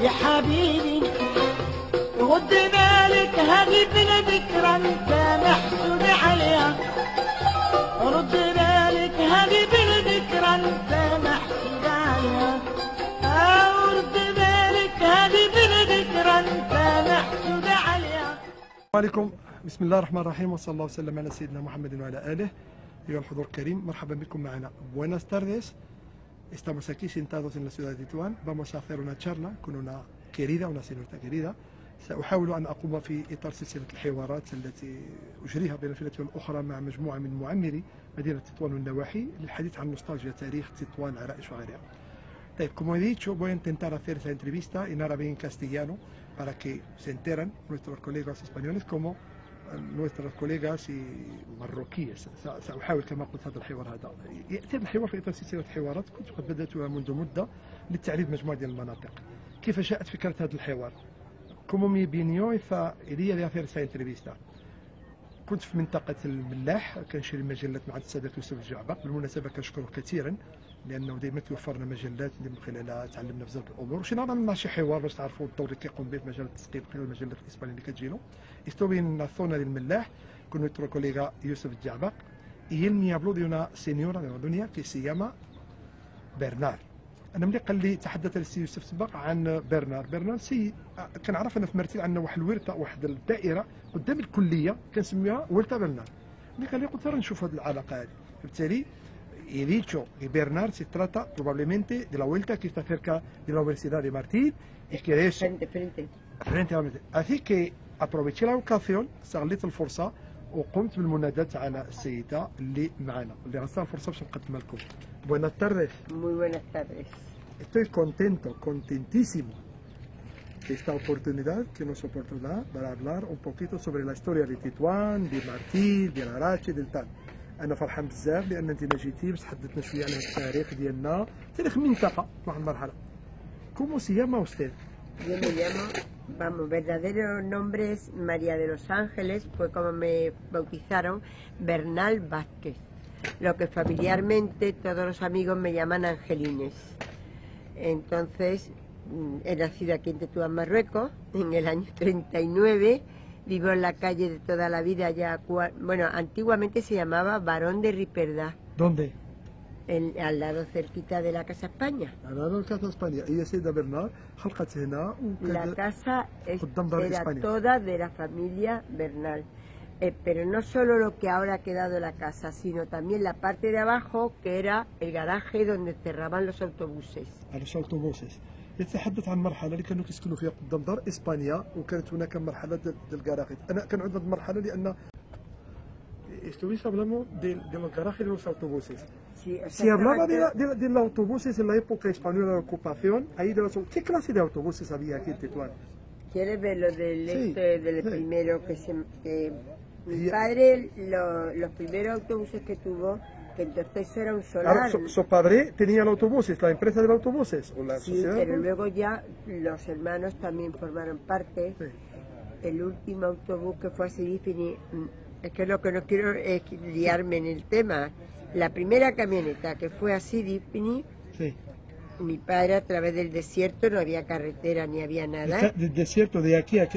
يا حبيبي رد بالك هذه بلا ذكرى انت محسود عليها، رد بالك هذه بلا ذكرى انت محسود عليها، رد بالك هذه بلا ذكرى انت محسود عليها. السلام عليكم، بسم الله الرحمن الرحيم، وصلى الله وسلم على سيدنا محمد وعلى آله. أيها الحضور الكريم، مرحبا بكم معنا. Buenas tardes. Estamos aquí sentados en la ciudad de Tetuán. Vamos a hacer una charla con una querida, una señorita querida. سأحاول أن أقوم في إطار سلسلة الحوارات التي أجريها بين الفئة والأخرى مع مجموعة من معمري مدينة تطوان والنواحي للحديث عن نوستالجيا تاريخ تطوان العرائش وغيرها. طيب, como he dicho, voy a intentar hacer esa entrevista en árabe y en castellano para que se enteran nuestros colegas españoles como nuestros colegas marroquíes. سأحاول كما قلت هذا الحوار هذا يأتي الحوار في إطار سلسلة حوارات كنت قد بدأتها منذ مدة للتعريف مجموعة ديال المناطق. كيف جاءت فكرة هذا الحوار؟ Como me vino esa idea de hacer esa entrevista. كنت في منطقة الملاح كنشري مجلات مع السادة يوسف الجعبق. بالمناسبة كنشكره كثيرا لأنه دائما توفرنا مجلات اللي من خلالها تعلمنا بزاف الأمور، وشينا نعمل شي حوار باش تعرفوا الدور اللي كيقوم به في مجال التثقيف خلال المجلات الإسبانية اللي كتجينا. Estuve en la zona del Mellah con nuestro colega Yusuf Jabak y él me habló de una señora de Macedonia que se llama Bernard. انا ملي قال لي تحدث السي يوسف سبق عن برنار سي كنعرف انا في مرتين عندنا واحد الورثه، واحد الدائره قدام الكليه كنسميها ورثه برنار. ملي قال لي قلت راه نشوف هذه العلاقه هذه، بالتالي he dicho que Bernard se trata probablemente de la vuelta que está cerca de la Universidad de Madrid y que de eso frente a la. Así que aproveché la ocasión، استغليت الفرصه وقمت بالمناداة على السيدة اللي معنا اللي غنستغل الفرصة باش نقدمها لكم. Buenas tardes. Muy buenas tardes. Estoy contentísimo de esta oportunidad que nos oportuna para hablar un poquito sobre la historia de Tetuán, de Martil, de Larache, del tal. أنا فرحان بزاف لأن أنت جيتي باش تحدثنا شوية على التاريخ ديالنا، تاريخ المنطقة في واحد المرحلة. ¿Cómo se llama usted? Yo me llamo, vamos, verdadero nombre es María de los Ángeles, fue como me bautizaron, Bernal Vázquez. Lo que familiarmente todos los amigos me llaman Angelines. Entonces, he nacido aquí en Tetuán, Marruecos, en el año 39, vivo en la calle de toda la vida ya, bueno, antiguamente se llamaba Barón de Riperdá. ¿Dónde? al lado cerquita de la Casa España. Al lado de la Casa España. هي سيدة برنار خلقت هنا La casa era toda de la familia Bernal. Pero no solo lo que ahora ha quedado la casa, sino también la parte de abajo que era el garaje donde cerraban los autobuses. los autobuses. يتحدث عن مرحلة اللي كانوا كيسكنوا فيها قدام دار إسبانيا، وكانت هناك مرحلة ديال الكراخيط. أنا كنعود هذه المرحلة لأن estuviste hablando de los garajes de los autobuses. Sí, Se hablaba de los autobuses en la época española de la ocupación, ahí de los, ¿qué clase de autobuses había aquí en Tetuán? ¿Quieres ver lo del, sí, del sí. primero que mi padre, los primeros autobuses que tuvo, que entonces era un solar? Ahora, su padre tenía el autobuses, la empresa de los autobuses, o la sí, sociedad. Pero luego ya los hermanos también formaron parte. Sí. El último autobús que fue a Sirifini, es que lo que no quiero es liarme en el tema. La primera camioneta que fue a Sirifini, sí. Mi padre a través del desierto, no había carretera ni había nada. Del desierto de aquí a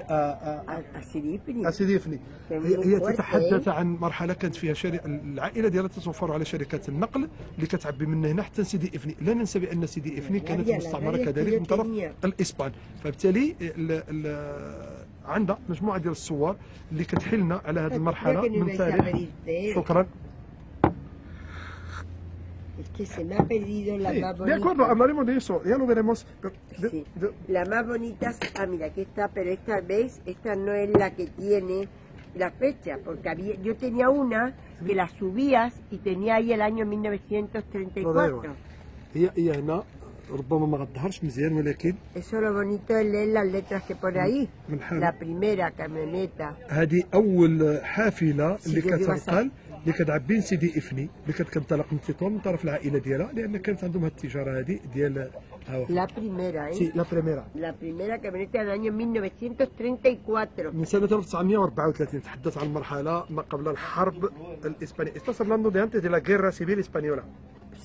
Sirifini. سيديفني. هي تتحدث عن مرحله كانت فيها العائله ديالها تتوفر على شركات النقل اللي كتعبي من هنا حتى سيدي افني. لا ننسى بان سيدي افني كانت مستعمره كذلك من طرف الاسبان، فبالتالي عندها مجموعه ديال الصور اللي كتحلنا على هذه المرحله من تاريخ. شكرا. Es que se me ha perdido la más bonita. De acuerdo, hablaremos de eso, ya lo veremos. Sí. La más bonita, mira, aquí está, pero esta, ¿veis? Esta no es la que tiene la fecha, porque yo tenía una que la subías y tenía ahí el año 1934. هي هنا ربما ما غتظهرش مزيان ولكن eso lo bonito es leer las letras que pone ahí. La primera camioneta. هذه أول حافلة اللي كتنقل اللي كتعبي سيدي افني اللي كتنطلق من تطوان من طرف العائله ديالها، لان كانت عندهم هذه التجاره هذه ديال La primera, ¿eh? Sí, la primera. La primera camioneta del año 1934. من سنة 1934 تحدث عن مرحلة ما قبل الحرب الإسبانية. Estás hablando de antes de la guerra civil española.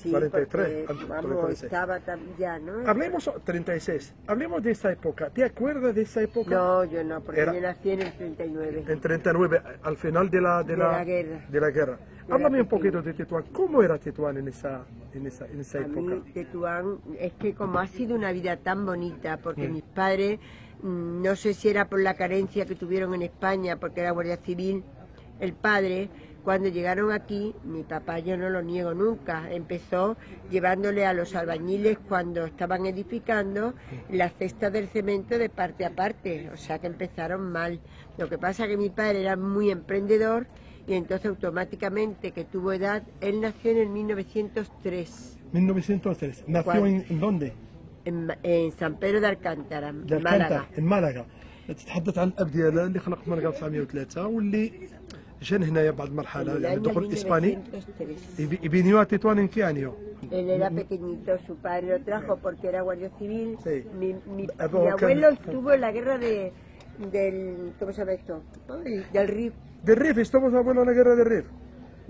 Sí, 43, porque, antes, vamos, 36. estaba ya, ¿no? Hablemos, 36, hablemos de esa época. ¿Te acuerdas de esa época? No, yo no, porque Era- yo nací en el 39. En 39, al final de la guerra. de la guerra. Yo Háblame era un poquito pequeña. de Tetuán. ¿Cómo era Tetuán en esa A época? mí, Tetuán, es que como ha sido una vida tan bonita, porque mis padres, no sé si era por la carencia que tuvieron en España, porque era guardia civil, el padre, cuando llegaron aquí, mi papá, yo no lo niego nunca, empezó llevándole a los albañiles cuando estaban edificando la cesta del cemento de parte a parte, o sea que empezaron mal. Lo que pasa que mi padre era muy emprendedor y entonces automáticamente que tuvo edad, él nació en el 1903. 1903. ¿Nació ¿Cuál? en dónde? En San Pedro de Alcántara, de Málaga. الكانتر en مالاغا. تتحدث عن الاب ديالها اللي خلق في 1903 واللي جا هنايا بعد En مرحله el يعني año دخول اسباني 1903. يبينيو a تطوان en qué año? Él era pequeñito, su padre lo trajo porque era guardia civil. Sí. Mi Pero abuelo que- estuvo en la guerra del, ¿cómo se llama esto? Ay, del Rif. Del Rif, estamos hablando de la guerra del Rif.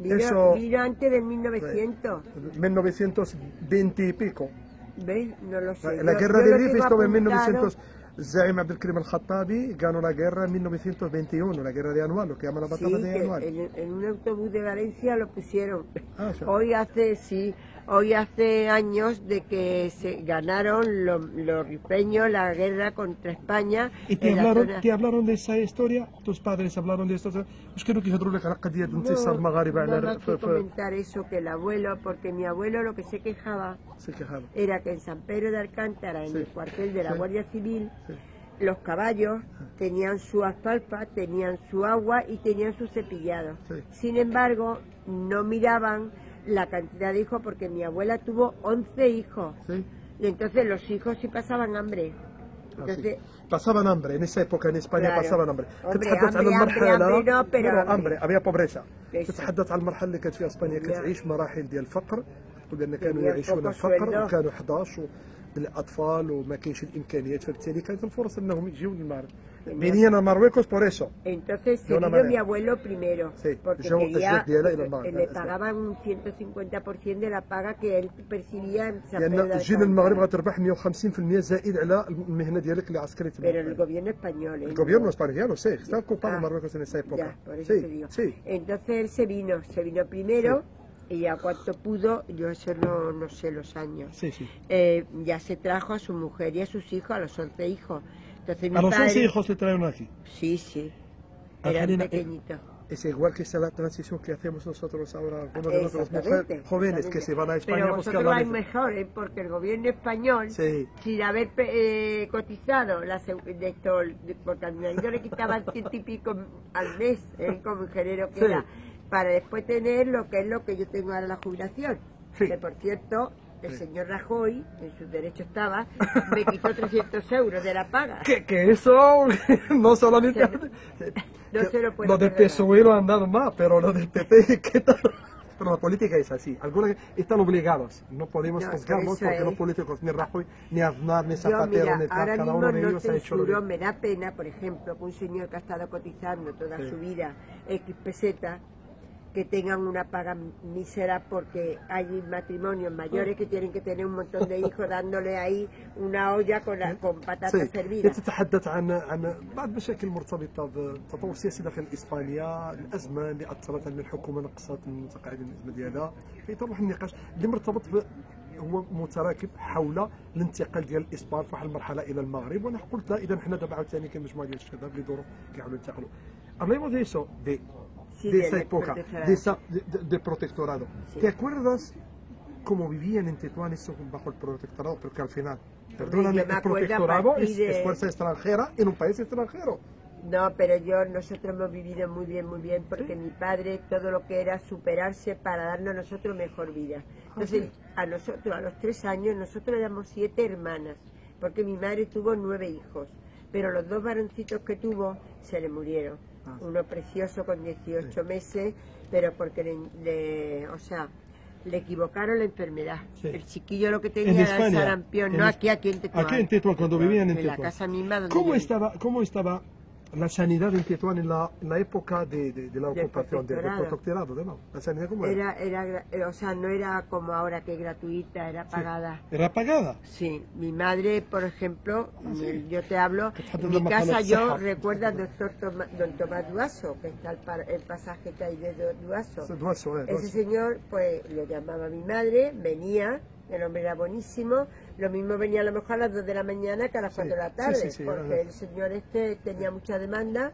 Eso- Vino antes del 1900. 1920 y pico. ¿Ves? No lo sé. La Yo- guerra yo del lo Rif tengo estuvo en apuntado. 1900. Zaim Abdelkrim al-Khattabi ganó la guerra en 1921, la guerra de Anual, lo que llaman la Sí, batalla de que Anual. en un autobús de Valencia lo pusieron. Ah, sí. Hoy hace años de que se ganaron los rifeños la guerra contra España. ¿Y en la zona- te hablaron de esa historia? ¿Tus padres hablaron de esto? مش كانوا كيهضروا لك على قضية انتصار المغاربة no على hay que comentar eso que el abuelo, porque mi abuelo lo que se quejaba era que en San Pedro de Alcántara, en Sí. el cuartel de la Sí. Guardia Civil, Sí. los caballos tenían su alfalfa, tenían su agua y tenían su cepillado. Sí. Sin embargo, no miraban la cantidad de hijos porque mi abuela tuvo 11 hijos. Sí. Y entonces los hijos sí pasaban hambre. Entonces, pasaban hambre, en esa época en España Claro. pasaban hambre. Hombre, تتحدث عن hambre, المرحلة hambre no, pero hambre. hambre, había pobreza. Eso. تتحدث عن المرحلة اللي كانت فيها اسبانيا Ya. كتعيش مراحل ديال الفقر، تقول بان كانوا tenían يعيشون poco الفقر sueldo. وكانوا 11 الاطفال وما كاينش الامكانيات، فبالتالي كانت الفرص انهم يجيو للمغرب. venían a Marruecos por eso. entonces se De una vino manera. mi abuelo primero, Sí, porque yo- quería, yo diera y los más, le es pagaban un 150% de la paga que él percibía en San Pedro لان de تجي Alcántara. للمغرب غتربح 150% زائد على المهنه ديالك اللي عسكري Pero el تبع. gobierno español. El gobierno español, sí, está ocupado Ah, Marruecos en esa época. Ya, por eso te Sí, digo. sí. Entonces él se vino primero y a cuanto pudo, yo eso no sé los años, Sí, sí. ya se trajo a su mujer y a sus hijos, a los 11 hijos. Entonces mi A los 11 padre- hijos le trajeron aquí. Sí, sí, eran Angelina, pequeñitos. Es igual que esa la transición que hacemos nosotros ahora, algunos de nosotros Exactamente, mujeres jóvenes que se van a España Pero a buscar vosotros la vais vida. mejor, porque el gobierno español, Sí. sin haber cotizado, porque al marido le quitaban 100 y pico al mes, como ingeniero que Sí. era, para después tener lo que es lo que yo tengo ahora la jubilación. Sí. Que por cierto, el Sí. señor Rajoy, en sus derechos estaba, me quitó 300 euros de la paga. Que eso no solamente... No se lo puedo Lo del perdonar. PSOE lo han dado más, pero lo del PP, ¿qué tal? Pero la política es así. Algunos están obligados. No podemos No, juzgarlos eso porque es. los políticos, ni Rajoy, ni Aznar, ni Yo, Zapatero, mira, ni tal, ahora cada mismo uno de no ellos ha hecho lo censuro, que... me da pena, por ejemplo, que un señor que ha estado cotizando toda Sí. su vida X pesetas, que tengan una paga mísera porque hay matrimonios mayores que tienen que tener un montón de hijos dándole ahí una olla con patatas servidas. تتحدث عن بعض المشاكل المرتبطه بالتطور السياسي داخل اسبانيا، الازمه اللي اثرت ان الحكومه نقصت من المتقاعدين الازمه ديالها، في طرح النقاش اللي مرتبط هو متراكب حول الانتقال ديال الاسبان في واحد المرحله الى المغرب، وانا قلت لا اذا حنا دابا عاوتاني كاين مجموعه ديال الشباب لظروف كيحاولوا ينتقلوا. Hablemos de eso, Sí, de del esa época, protectorado. de protectorado. Sí. ¿Te acuerdas cómo vivían en Tetuán eso bajo el protectorado? Porque al final, perdóname, yo me el acuerdo a protectorado partir es de- fuerza extranjera en un país extranjero. No, pero nosotros hemos vivido muy bien, porque mi padre todo lo que era superarse para darnos a nosotros mejor vida. Entonces, a nosotros, a los 3 años, nosotros éramos 7 hermanas, porque mi madre tuvo 9 hijos, pero los 2 varoncitos que tuvo se le murieron. Uno precioso con 18 meses, pero porque le equivocaron la enfermedad. Sí. El chiquillo lo que En tenía era el España. sarampión, no aquí en Tetuán. Aquí en Tetuán, cuando vivían en En la Tetuán. casa misma donde ¿Cómo yo- estaba la sanidad en Tetuán en la época de la ocupación, del protectorado. protectorado, ¿no? La sanidad, ¿cómo era? O sea, no era como ahora que es gratuita, era pagada. ¿Era pagada? Sí, mi madre, por ejemplo, sí. yo te hablo, Que está en todo mi más casa para yo los recuerdo al don Tomás Duaso, que está el pasaje que hay de Duaso. Duaso, Ese Duaso. señor, pues, lo llamaba mi madre, venía, el hombre era buenísimo, lo mismo venía a lo mejor a las 2 de la mañana que a las 4 de la tarde, sí, porque el señor este tenía mucha demanda,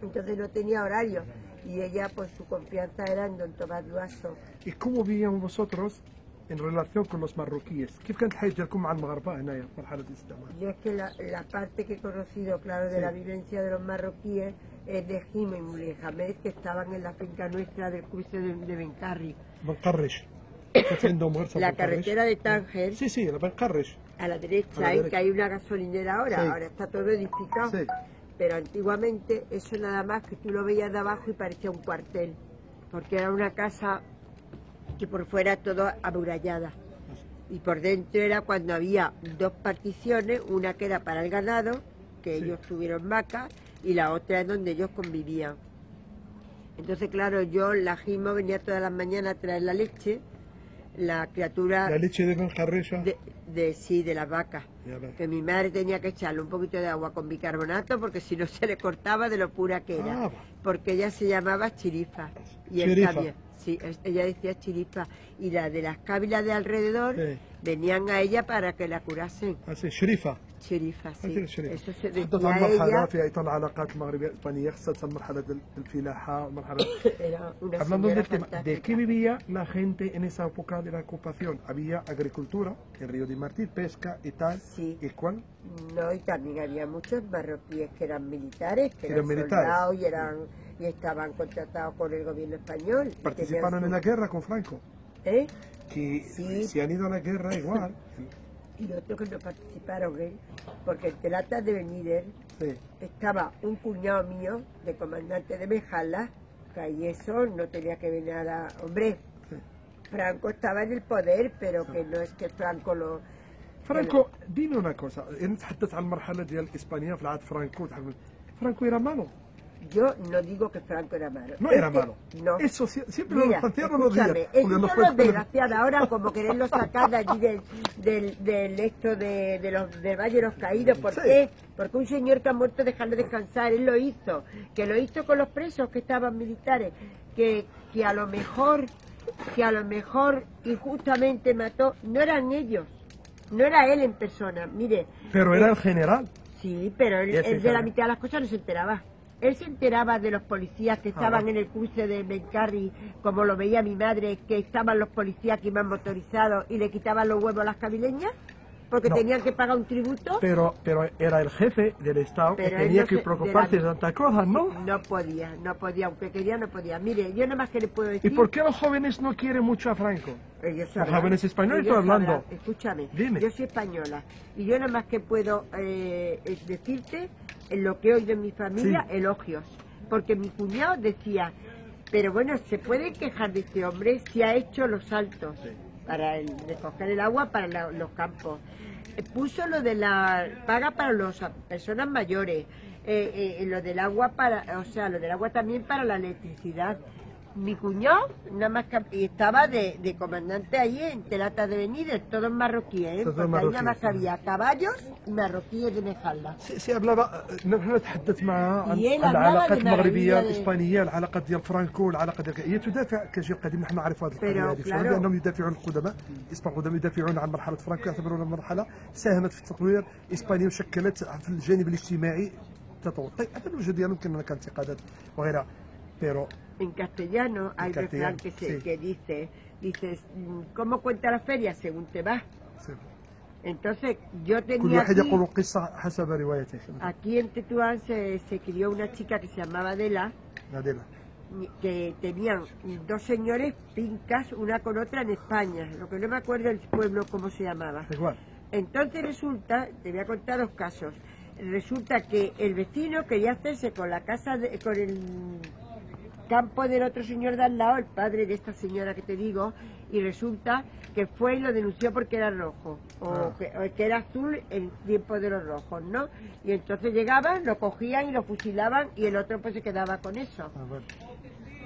entonces no tenía horario, y ella, pues, su confianza era en don Tomás Duaso. ¿Y cómo vivían vosotros en relación con los marroquíes? ¿Kif كانت الحياة ديالكم مع المغاربة هنايا في مرحلة الاستعمار؟ Yo es que la parte que he conocido, claro, de Sí. la vivencia de los marroquíes es de Jimo y Mulejamed, que estaban en la finca nuestra del cruce de Bencarri. بنقرش. كانت عندهم غير La بنقرش. carretera de Tánger, Sí, sí, بنقرش. a la derecha, A la ahí derecha. que hay una gasolinera ahora, Sí. ahora está todo edificado. Sí. Pero antiguamente eso nada más que tú lo veías de abajo y parecía un cuartel, porque era una casa que por fuera todo amurallada. Y por dentro era cuando había 2 particiones, una que era para el ganado, que Sí. ellos tuvieron vacas, y la otra es donde ellos convivían. Entonces, claro, yo, la Jimo venía todas las mañanas a traer la leche, la criatura La leche de Benjarresha. sí, de las vacas, Ya ves. que mi madre tenía que echarle un poquito de agua con bicarbonato porque si no se le cortaba de lo pura que era, Ah, va. porque ella se llamaba Chirifa. Y él Chirifa. también, sí, ella decía Chirifa. Y las de las cávilas de alrededor Sí. venían a ella para que la curasen. así شريفة. Chirifa, sí. شريفة. Eso se تحدث decía عن a مرحلة ella. في أيضا العلاقات المغربية الإسبانية خاصة مرحلة الفلاحة مرحلة. Era una Hablando señora del tema, ¿de fantástica. qué vivía la gente en esa época de la ocupación? Había agricultura, el río de Martín, pesca y tal. Sí. ¿Y cuál? No, y también había muchos marroquíes que eran militares, que Eran eran militares. soldados y estaban contratados por el gobierno español. y Participaron tenían en la su- guerra con Franco. ¿Eh? Que Sí. se han ido a la guerra igual. Y otros que no participaron, ¿eh? Porque en Terata de Benítez Sí. estaba un cuñado mío, de comandante de Mejala, que ahí eso no tenía que venir a... Hombre, Sí. Franco estaba en el poder, pero que no es que Franco lo... فرانكو ديني una cosa نتحدث عن المرحله ديال اسبانيا في العهد فرانكو فرانكو era malo Yo no digo que Franco era malo. no Es era que- malo No. eso siempre Mira, lo hacían los días escúchame, porque esos no son fue los desgraciados ahora como quererlo sacar de allí del Valle de los Caídos. ¿Por Sí. qué? Porque un señor que ha muerto dejarlo descansar, él lo hizo, que lo hizo con los presos que estaban militares, que a lo mejor injustamente mató, no eran ellos, no era él en persona, mire. pero era el general Sí, pero Y ese él de la sabe. mitad de las cosas no se enteraba. Él se enteraba de los policías que estaban Ah. en el cruce de Bencarri, como lo veía mi madre, que estaban los policías que iban motorizados y le quitaban los huevos a las cabileñas, porque No. tenían que pagar un tributo. pero era el jefe del estado Pero que él tenía no que se- preocuparse de de la- tantas cosas ¿no? No podía, aunque quería no podía. Mire, yo nada más que le puedo ¿y decir... por qué los jóvenes no quieren mucho a Franco? Ellos Los sabrán. jóvenes españoles Ellos estoy hablando. sabrán. Escúchame, Dime. yo soy española y yo nada más que puedo decirte en lo que he oído en mi familia, Sí. elogios. Porque mi cuñado decía, pero bueno, ¿se puede quejar de este hombre si ha hecho los saltos para recoger el agua para los campos? Puso lo de la paga para las personas mayores, lo del agua lo del agua también para la electricidad. Mi cuñado, nada más que y estaba de comandante ahí en Terata de Benítez, todos marroquíes, Todos porque ahí nada más que marroquíes, había caballos y marroquíes de Mejalla. سي hablaba نحن نتحدث معها عن هي عن العلاقات hablaba de المغربيه maravilla الاسبانيه العلاقات ديال فرانكو العلاقه ديال هي تدافع كجيل قديم نحن نعرف هذه القضيه Pero, هذه claro. لانهم يدافعون القدماء الاسبان القدماء يدافعون عن مرحله فرانكو يعتبرونها مرحله ساهمت في تطوير اسبانيا وشكلت في الجانب الاجتماعي تطور طيب هذا الوجه ديالهم كان هناك انتقادات وغيرها بيرو En castellano hay refrán castellano, sí. que dices, ¿cómo cuenta la feria? Según te vas. Entonces, yo كل tenía واحد aquí, يقول قصه حسب روايته aquí en Tetuán se crió una chica que se llamaba Adela, نادله que tenían 2 señores fincas una con otra en España, lo que no me acuerdo el pueblo cómo se llamaba. igual Entonces resulta, te voy a contar 2 casos, resulta que el vecino quería hacerse con la casa, con el campo del otro señor de al lado, el padre de esta señora que te digo, y resulta que fue y lo denunció porque era rojo, o que era azul en tiempo de los rojos, ¿no? Y entonces llegaban, lo cogían y lo fusilaban y el otro pues se quedaba con eso.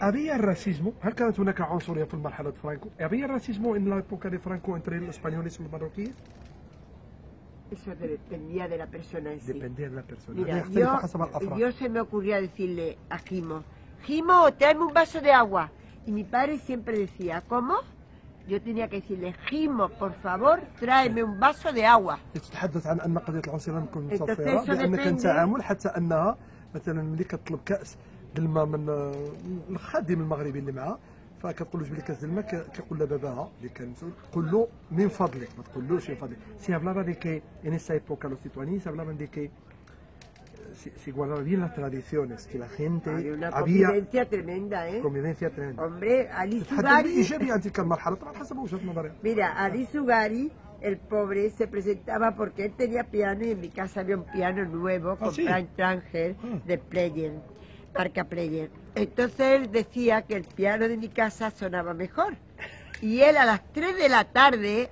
¿Había racismo? هل كانت هناك عنصرية في مرحلة فرانكو؟ ¿Había racismo en la época de Franco entre los españoles y los marroquíes? Eso dependía de la persona en sí. Dependía de la persona. Mira, يختلف حسب الأفراد. yo se me ocurría decirle a Jimo, Jimo, tráeme un vaso de agua. Y mi padre siempre decía, ¿cómo? Yo tenía que decirle, Jimo, por favor, tráeme un vaso de agua. تتحدث عن أن قضية العنصرية لم تكن Entonces, مصفرة eso لأن كان depende. تعامل حتى أنها مثلا ملي كتطلب كأس الماء من الخادم المغربي اللي معاه فكتقول له جيب لي كاس الماء كيقول لها باباها اللي كان مسؤول قول له من فضلك ما تقولوش من فضلك si hablaba de que en esa época los lituaníes hablaban de que se guardaban bien las tradiciones que la gente Había una había convivencia tremenda, ¿eh? convivencia tremenda Hombre, Ali تتحدث Sugari, بإيجابية عن تلك المرحلة طبعا حسب وجهة نظرها mira, Ali Sugari, el pobre, se presentaba porque él tenía piano y en mi casa había un piano nuevo, ¿Ah, sí? comprado en Tánger, de Player, marca Player. Entonces él decía que el piano de mi casa sonaba mejor. Y él a las 3 de la tarde,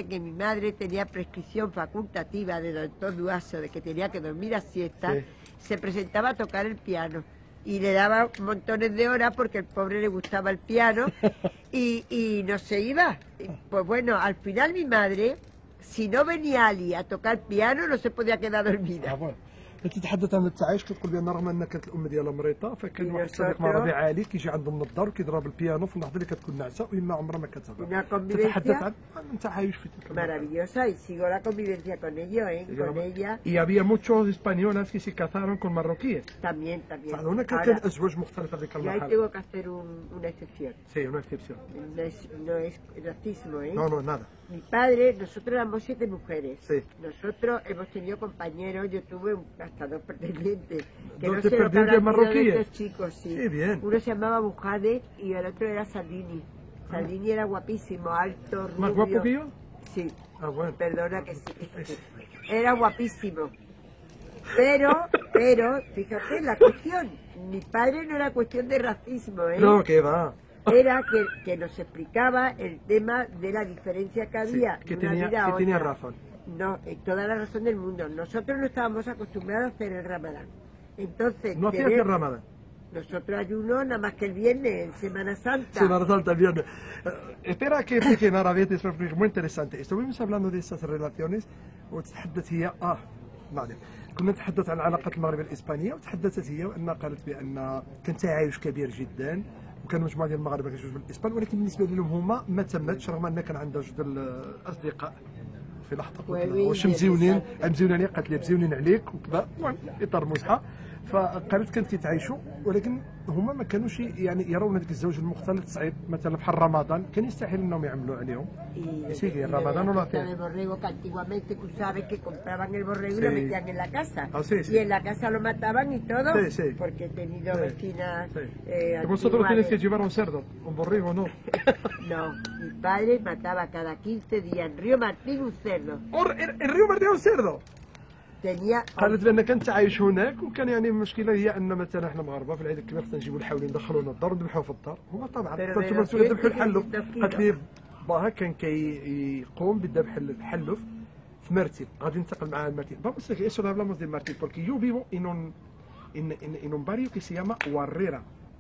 que mi madre tenía prescripción facultativa de doctor Duaso, de que tenía que dormir a siesta, Sí. se presentaba a tocar el piano. Y le daba montones de horas porque al pobre le gustaba el piano y no se iba. Pues bueno, al final mi madre, si no venía Ali a tocar piano, no se podía quedar dormida. تتحدث عن التعايش كتقول بان رغم ان كانت الام ديالها مريضه فكان واحد الصديق مرضي عالي كيجي عندهم من الدار وكيضرب البيانو في اللحظه اللي كتكون ناعسه ويما عمرها ما كتهضر Una convivencia تتحدث عن التعايش في تلك المرحلة. maravillosa y sigo la convivencia con ellos, ¿eh? Con ella Y había muchos españoles que se casaron con marroquíes. también. هناك كان Ahora, ازواج مختلفه في ذيك y ahí المرحله. tengo que hacer una excepción. Sí, una excepción. No es racismo, ¿eh? No, no, nada. Mi padre, nosotros éramos 7 mujeres. Sí. Nosotros hemos tenido compañeros, yo tuve hasta 2 pretendientes. Que ¿Dos no sé lo que pretendientes habrán sido de marroquíes? estos chicos, sí. Qué bien. Uno se llamaba Bujade y el otro era Saldini. Saldini era guapísimo, alto, rubio. ¿Más guapo que yo? Sí. Ah, bueno. Perdona que sí. Era guapísimo. Pero, fíjate la cuestión. Mi padre no era cuestión de racismo, ¿eh? No, que va. Era que nos explicaba el tema de la diferencia que había que de una vida a tenía otra. razón. No, toda la razón del mundo. Nosotros no estábamos acostumbrados a hacer el Ramadán. Entonces, No hacías el Ramadán. nosotros ayuno nada más que el viernes, en Semana Santa. Semana Santa, viernes. Espera que explique Nara, es muy interesante. Estuvimos hablando de esas relaciones وتتحدث هي معلم كنا نتحدث عن العلاقات المغربية الإسبانية وتحدثت هي وأنها قالت بأن كان تعايش كبير جدا وكان مجموعة ديال المغاربة كيعيشوا في الإسبان ولكن بالنسبة لهم هما ما تمتش رغم أن كان عندها جوج الأصدقاء في لحظة واش مزيونين مزيونين قالت لي مزيونين عليك وكذا المهم إطار مزحة فقالت كانت كيتعايشوا ولكن هما ما كانوش يعني يرون هذاك الزوج المختلط صعيب مثلا بحال رمضان كان يستحيل انهم يعملوا عليهم sí que Ramadán no lo hacían. De borrego que antiguamente tú sabes que compraban el borrego y Sí. lo metían en la casa. Ah, sí, sí. Y en la casa lo mataban y todo. Sí, sí. Porque he tenido Sí, vecinas sí. antiguas Vosotros tenéis que de- llevar un cerdo, un borrego, ¿no? No, mi padre mataba cada 15 días en Río Martín un cerdo. El río Martín un cerdo. Tenía... قالت بان كانت تعايش هناك وكان يعني المشكله هي ان مثلا احنا مغاربه في العيد الكبير خصنا نجيبوا الحاولين ندخلونا الدار وندبحوا في الدار هما طبعا Pero كنت de مسؤول ذبح 200 الحلف كيلو. قالت لي باها كان كيقوم بالذبح الحلف في مرتين غادي ننتقل معاه لمرتين vamos a eso lo hablamos de Martín porque yo vivo en un barrio que se llama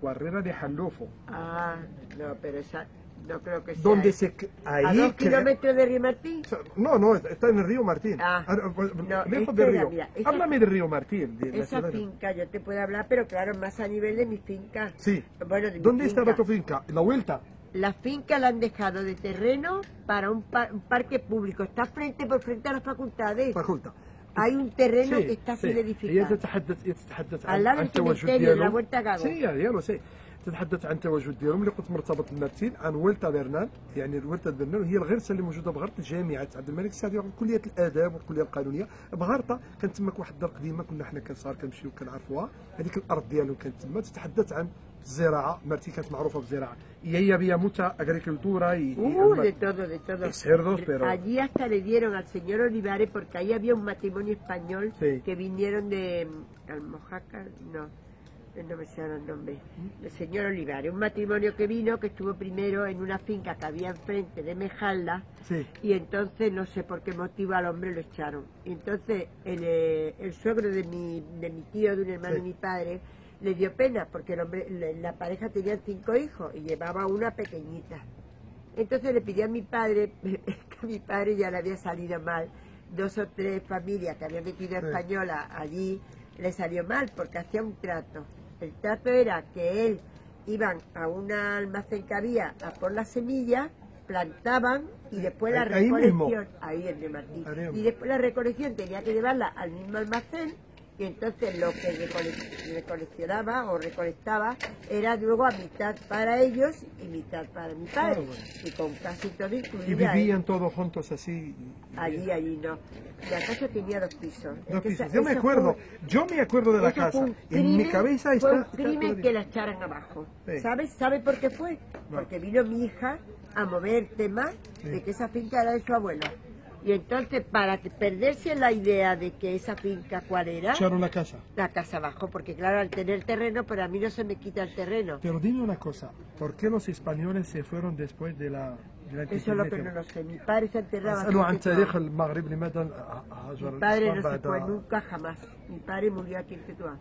Guarrera de Jalofo Ah, no, pero esa... No creo que sea... donde se ¿A ahí 2 kilómetros de Río Martín? no está en el río Martín Ah. No, lejos este del era, río mira, esa- háblame del río Martín de la Esa ciudad. finca, yo te puedo hablar, pero claro, más a nivel de mi finca. Sí. Bueno, de mi ¿Dónde finca. estaba tu finca? ¿En la vuelta? La finca la han dejado de terreno para un parque público. Está frente por frente a las facultades. Faculta. Hay un terreno Sí, que está sí. sin هي edificar. تتحدث Al lado عن del التواجد cementerio, ديالهم. la Huerta Gago. سي ديالو سي تتحدث عن التواجد ديالهم اللي كنت مرتبط بمرتين عن ويلتا برنال يعني الويلتا برنال هي الغرسه اللي موجوده بغرطه جامعه عبد الملك السعدي كليه الاداب والكليه القانونيه بغرطه كانت تماك واحد الدار قديمه كنا حنا كصغار كنمشيو كنعرفوها هذيك الارض ديالهم كانت تما تتحدث عن الزراعه مرتين كانت معروفه بالزراعه y había mucha agricultura y De todo, de todo. Y cerdos, pero- Allí hasta le dieron al señor Olivares, porque ahí había un matrimonio español Sí. que vinieron de Almojácar, no. no me sé el nombre, el señor Olivares, un matrimonio que vino, que estuvo primero en una finca que había enfrente de Mejalda, Sí. y entonces no sé por qué motivo al hombre lo echaron. Y entonces el suegro de mi tío, de un hermano Sí. de mi padre, le dio pena, porque el hombre, la pareja tenía 5 hijos y llevaba una pequeñita. Entonces le pidió a mi padre, que a mi padre ya le había salido mal, 2 o 3 familias que habían metido Sí. española allí, le salió mal porque hacía un trato. El trato era que él iban a un almacén que había a por las semillas, plantaban y después la Ahí mismo. recolección, ahí en de Martín, Ahí mismo. y después la recolección tenía que llevarla al mismo almacén, y entonces lo que recoleccionaba o recolectaba era luego a mitad para ellos y mitad para mi padre, Ah, bueno. y con casi todo incluido. Y vivían todos juntos así. Allí no. La casa tenía 2 pisos. Es Dos que pisos. esa- Yo me esa acuerdo, de la eso fue casa. un En mi crimen, cabeza fue está. un está crimen todavía. que la echaran abajo. Sí. ¿Sabes? ¿Sabe por qué fue? No. Porque vino mi hija a mover el tema Sí. de que esa finca era de su abuelo. Y entonces, para que perderse la idea de que esa finca cuál era, Echaron la casa. la casa abajo, porque claro, al tener terreno, pero a mí no se me quita el terreno. Pero dime una cosa, ¿por qué los españoles se fueron después de la Eso es lo que no lo sé. Mi padre se enterraba. اسألوا عن hace tiempo. تاريخ المغرب لماذا هاجر Mi padre الإسلام no se fue بعد nunca jamás. Mi padre murió aquí en Tetuán.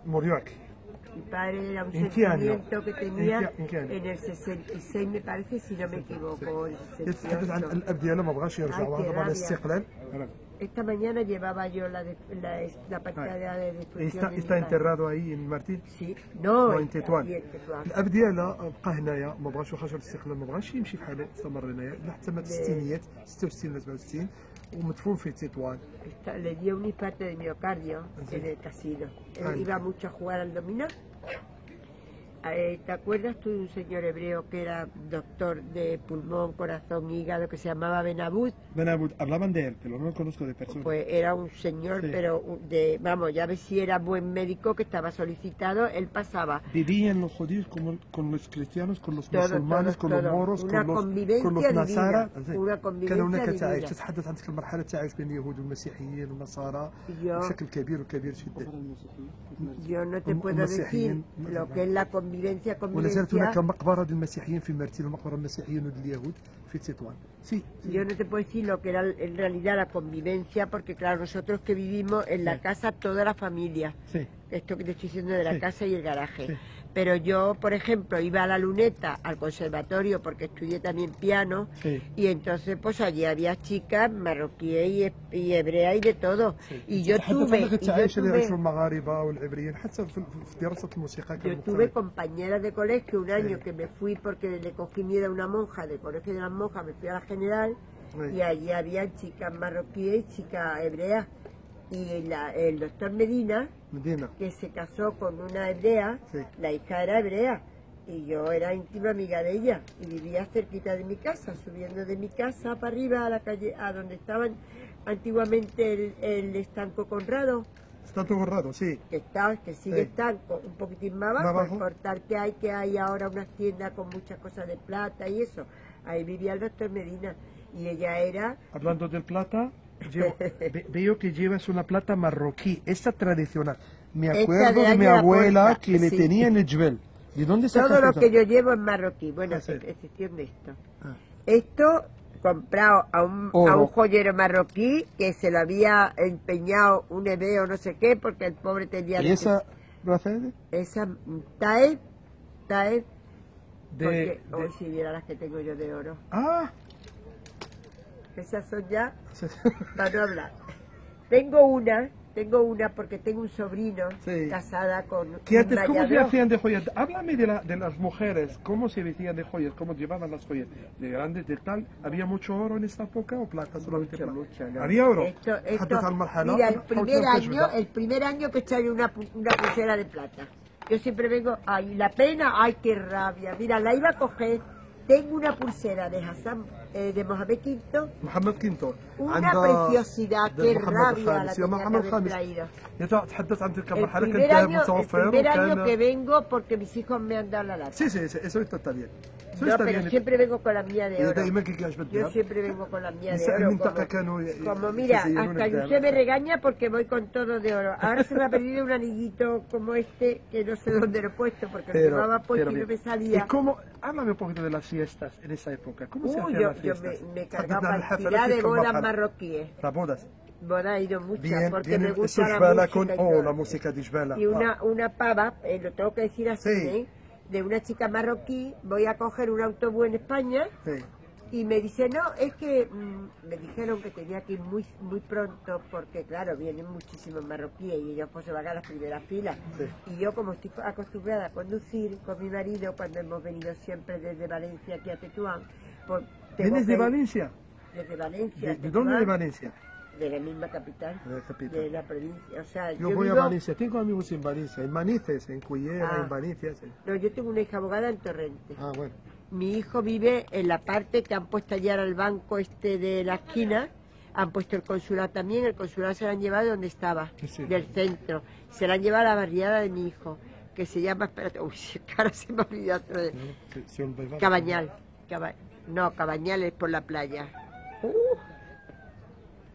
موريو aquí. Mi padre era un ¿En qué año? sentimiento que tenía ¿En qué año? en el 66, me parece, si no me equivoco, el يتحدث عن 68. الاب ديالو ما بغاش يرجعوا Ay, qué هذا بعد rabia. الاستقلال. Esta mañana llevaba yo la pantalla de destrucción de mi está padre. enterrado ahí en Martín. Sí, no, وين تطوان aquí en Tetuán. الاب ديالها بقى هنايا ما بغاش واخا جا الاستقلال ما بغاش يمشي بحاله استمر هنايا حتى مات الستينيات 66 ولا 67 ومدفون في تطوان. Le dio un infarto de miocardio Sí. en el casino. Él Ay. iba mucho a jugar al dominó. ¿Te acuerdas tú de un señor hebreo que era doctor de pulmón, corazón, hígado, que se llamaba Benabud? hablaban de él, pero no lo conozco de persona. Pues era un señor, Sí. pero vamos, ya ves si era buen médico, que estaba solicitado, él pasaba. Vivían los judíos con los cristianos, con los Todo, musulmanes, todo, con los todo. moros, Una con los convivencia nasara. divina, una convivencia كان هناك divina. تعايش، تتحدث عن تلك المرحلة التعايش بين اليهود والمسيحيين والنصارى Yo- بشكل كبير وكبير جدا. Yo no te puedo decir المسيحيين lo que es la convivencia, ولا زالت هناك convivencia. مقبرة للمسيحيين في مرتين ومقبرة للمسيحيين ولليهود في تطوان. Sí. Yo no te puedo decir lo que era en realidad la convivencia, porque claro, nosotros que vivimos en la Sí. casa, toda la familia, Sí. esto que te estoy diciendo de la Sí. casa y el garaje. Sí. Pero yo, por ejemplo, iba a la Luneta, al conservatorio, porque estudié también piano, Sí. y entonces pues allí había chicas marroquíes y hebreas y de todo. Y yo تتحدث عن ذاك tuve, التعايش اللي يعيشوا المغاربة والعبريين حتى في دراسة الموسيقى كان yo tuve مختلف. compañeras de colegio un año Sí. que me fui porque le cogí miedo a una monja del colegio de las monjas, me fui a la general Sí. y allí había chicas marroquíes y chicas hebreas. Y el doctor Medina, مدينة. que se casó con una hebrea, Sí. la hija era hebrea, y yo era íntima amiga de ella, y vivía cerquita de mi casa, subiendo de mi casa para arriba a la calle, a donde estaban antiguamente el estanco Conrado, Está todo borrado, sí. que sigue Sí. estanco, un poquitín más Más abajo, abajo. el portal que hay ahora unas tiendas con muchas cosas de plata y eso. Ahí vivía el doctor Medina, y ella era... Hablando del plata, veo que llevas una plata marroquí, esta tradicional. Me Esta acuerdo de de mi año la abuela puerta, que le sí. tenía en el Jebel. ¿De dónde Todo sacas lo eso? que yo llevo es marroquí. Bueno, Ah, sí. excepción de esto. Ah. Esto comprado a un Oro. joyero marroquí que se lo había empeñado un hebreo no sé qué, porque el pobre tenía... ¿Y esa Rafael? Esa Taeb, De, porque hoy si viera las que tengo yo de oro. Ah, Esas son ya, sí. para no hablar. Tengo una porque tengo un sobrino Sí. casada con ¿Qué un antes, ¿cómo se rallador. hacían de joyas? Háblame de las mujeres, ¿cómo se vestían de joyas? ¿Cómo llevaban las joyas? ¿De grandes, de tal? ¿Había mucho oro en esta época o plata? Solamente plata. Mucho, ¿no? ¿Había oro? Esto, حدث عن مرحلة mira, el حول primer التجربة. año que echaron una pulsera de plata. Yo siempre vengo, ay, la pena, ay, qué rabia. Mira, la iba a coger, tengo una pulsera de Hassan, de Mohamed V, محمد كينتو una preciosidad, qué rabia la يا tenía que محمد haber الخامس traído. يتحدث عن تلك El المرحلة primer كان año متوفر que وكان vengo porque mis hijos me han dado la lata. Sí, sí, sí, eso está bien. So No, está pero bien. siempre vengo con la mía de oro. دائما كي كيعجبك Yo الذهب. siempre vengo con la mía de نساء oro. المنطقة كانوا Como mira, يتزينون hasta بالذهب. José me regaña porque voy con todo de oro. Ahora se me ha perdido un anillito como este, que no sé dónde lo he puesto, porque lo llevaba puesto y no me ¿Y salía. cómo? Háblame un poquito de las fiestas en esa época. ¿Cómo se Uy, hacían yo las fiestas? me cargaba حددنا cantidad الحفلات de كم bodas مرحلة. marroquíes. Las bodas. Bodas he ido muchas, Bien, porque bien, me eso gusta la جبالة música con y oh, todo. la música de جبالة. Y una pava, lo tengo que decir así, Sí. ¿eh? De una chica marroquí, voy a coger un autobús en España Sí. y me dice, no, es que me dijeron que tenía que ir muy pronto porque, claro, vienen muchísimos marroquíes y ellos pues se van a las primeras filas. Sí. Y yo, como estoy acostumbrada a conducir con mi marido, cuando hemos venido siempre desde Valencia aquí a Tetuán, pues tengo ¿Vienes de que ir Valencia? desde Valencia. ¿De dónde de Valencia? De la misma capital, De la capital. de la provincia. O sea, Yo voy a vivo- Valencia, tengo amigos en Valencia, en Manices, en Cullera, Ah. en Valencia. Sí. No, yo tengo una hija abogada en Torrente. Ah, bueno. Mi hijo vive en la parte que han puesto allá al banco este de la esquina. Han puesto el consulado también. El consulado se lo han llevado de donde estaba, Sí. del centro. Se lo han llevado a la barriada de mi hijo, que se llama, espérate, uy, ahora se me ha olvidado otra vez. Sí, un baile. Cabañal. No, Cabañal es por la playa.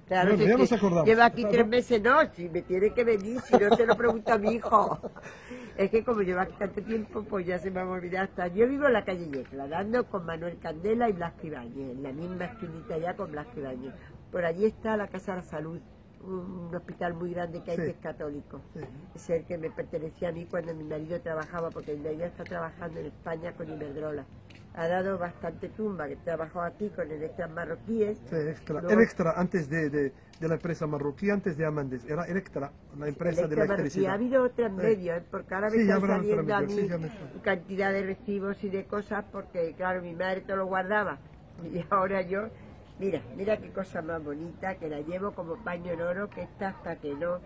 Claro, Bueno, si ya es nos que acordamos. lleva aquí 3 meses, no, si me tiene que venir, si no se lo pregunta a mi hijo. Es que como lleva aquí tanto tiempo, pues ya se me va a olvidar hasta. Yo vivo en la calle Yecla, dando con Manuel Candela y Blasco Ibáñez, en la misma esquinita allá con Blasco Ibáñez. Por allí está la Casa de la Salud, un hospital muy grande que hay Sí. que es católico. Sí. Es el que me pertenecía a mí cuando mi marido trabajaba, porque mi marido está trabajando en España con Iberdrola. Ha dado bastante tumba, que trabajó aquí con Electras Marroquíes. Sí, Electra. Luego- Electra, antes de la empresa marroquí, antes de Amandes, era Electra, la empresa de la Electras Marroquíes. electricidad. Ha habido otra en Sí. medio, porque ahora me Sí, ya están habrá otra saliendo a medio, mí sí, ya me está. cantidad de recibos y de cosas, porque claro, mi madre todo lo guardaba. Y ahora yo, mira qué cosa más bonita, que la llevo como paño en oro, que esta hasta que no.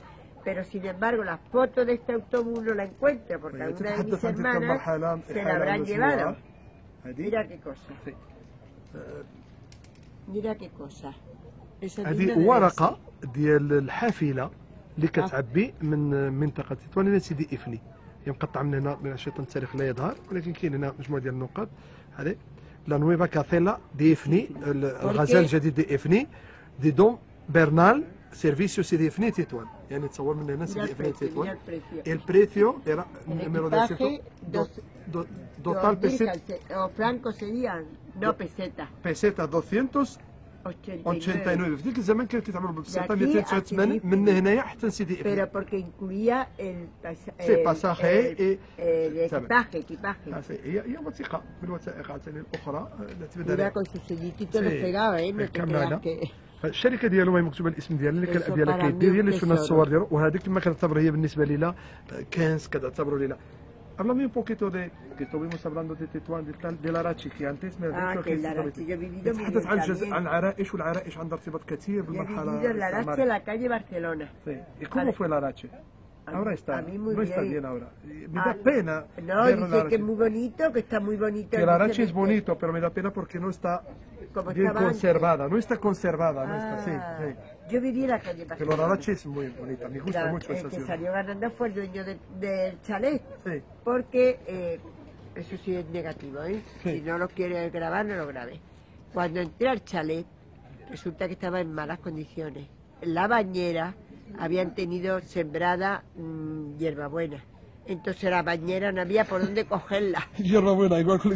Pero sin embargo, las fotos de este autobús no la encuentro, porque طيب، alguna de mis تتحدث عن تلك hermanas المرحلة se la الحالة habrán المسموعة. llevado. هذه Mira qué cosa, Sí. mira qué cosa. Esa هذه digna de ورقة ديال الحافلة اللي كتعبي من منطقة تطوان إلى سيدي إفني. هي مقطعة من هنا من شيطان التاريخ لا يظهر، ولكن كاين هنا مجموعة ديال النقاط. هذه لا نويفا كاثيلا دي إفني، الغزال الجديد دي إفني، دي دوم برنال سيرفيسيو سيدي إفني تطوان. يعني تصور من هنا Mira سيدي el إفني precio, mira تطوان. el precio. El precio era El número de equipaje, asiento, dos- total Los peseta, dirhams, o francos serían, no pesetas. peseta 289. في ذيك الزمان كانوا كيتعملوا بالبساطة De aquí a 289 Sidi من Ifni. هنايا حتى سيدي إفني. Pero porque incluía el, Sí, pasaje y- el ¿sabe? equipaje. هي وثيقة من الوثائق عاوتاني الأخرى التي Mira بدأ con sus sellitos los pegaba, no te كاملة creas هنا. que... الشركه ديالو هي مكتوبه الاسم ديالها اللي Eso كان ديالها para كيدير mí هي اللي un شفنا tesoro. الصور ديالو وهذيك كما كتعتبر هي بالنسبه لينا كنز كتعتبر لينا. Háblame un poquito de que estuvimos hablando de Tetuán de la Arachi que antes me Ah, dicho que la Arachi, yo he vivido muy نتحدث bien عن también. عن العرائش والعرائش عندها ارتباط كثير Yo he بالمرحله vivido en la Arache, en الاستعمارية. la calle Barcelona. Sí. ¿Y cómo fue la Arache? Ahora está, a mí muy no está bien. bien ahora. Me da Ah, pena No, ver la dice que Arache. es muy bonito, que está muy bonito. Que el la Arache es Vicente. bonito, pero me da pena porque no está Como bien estaba conservada, no está conservada, no está, sí, Ah, sí. Yo viví en la calle Pero la Barcelona. Arache es muy bonita, me gusta Claro, mucho el esa que ciudad. salió ganando fue el dueño del chalet, Sí. porque eso sí es negativo, ¿eh? Sí. Si no lo quiere grabar, no lo grabe. Cuando entré al chalet, resulta que estaba en malas condiciones. La bañera habían tenido sembrada hierbabuena. Entonces la bañera no había por dónde cogerla. Hierba buena, igual con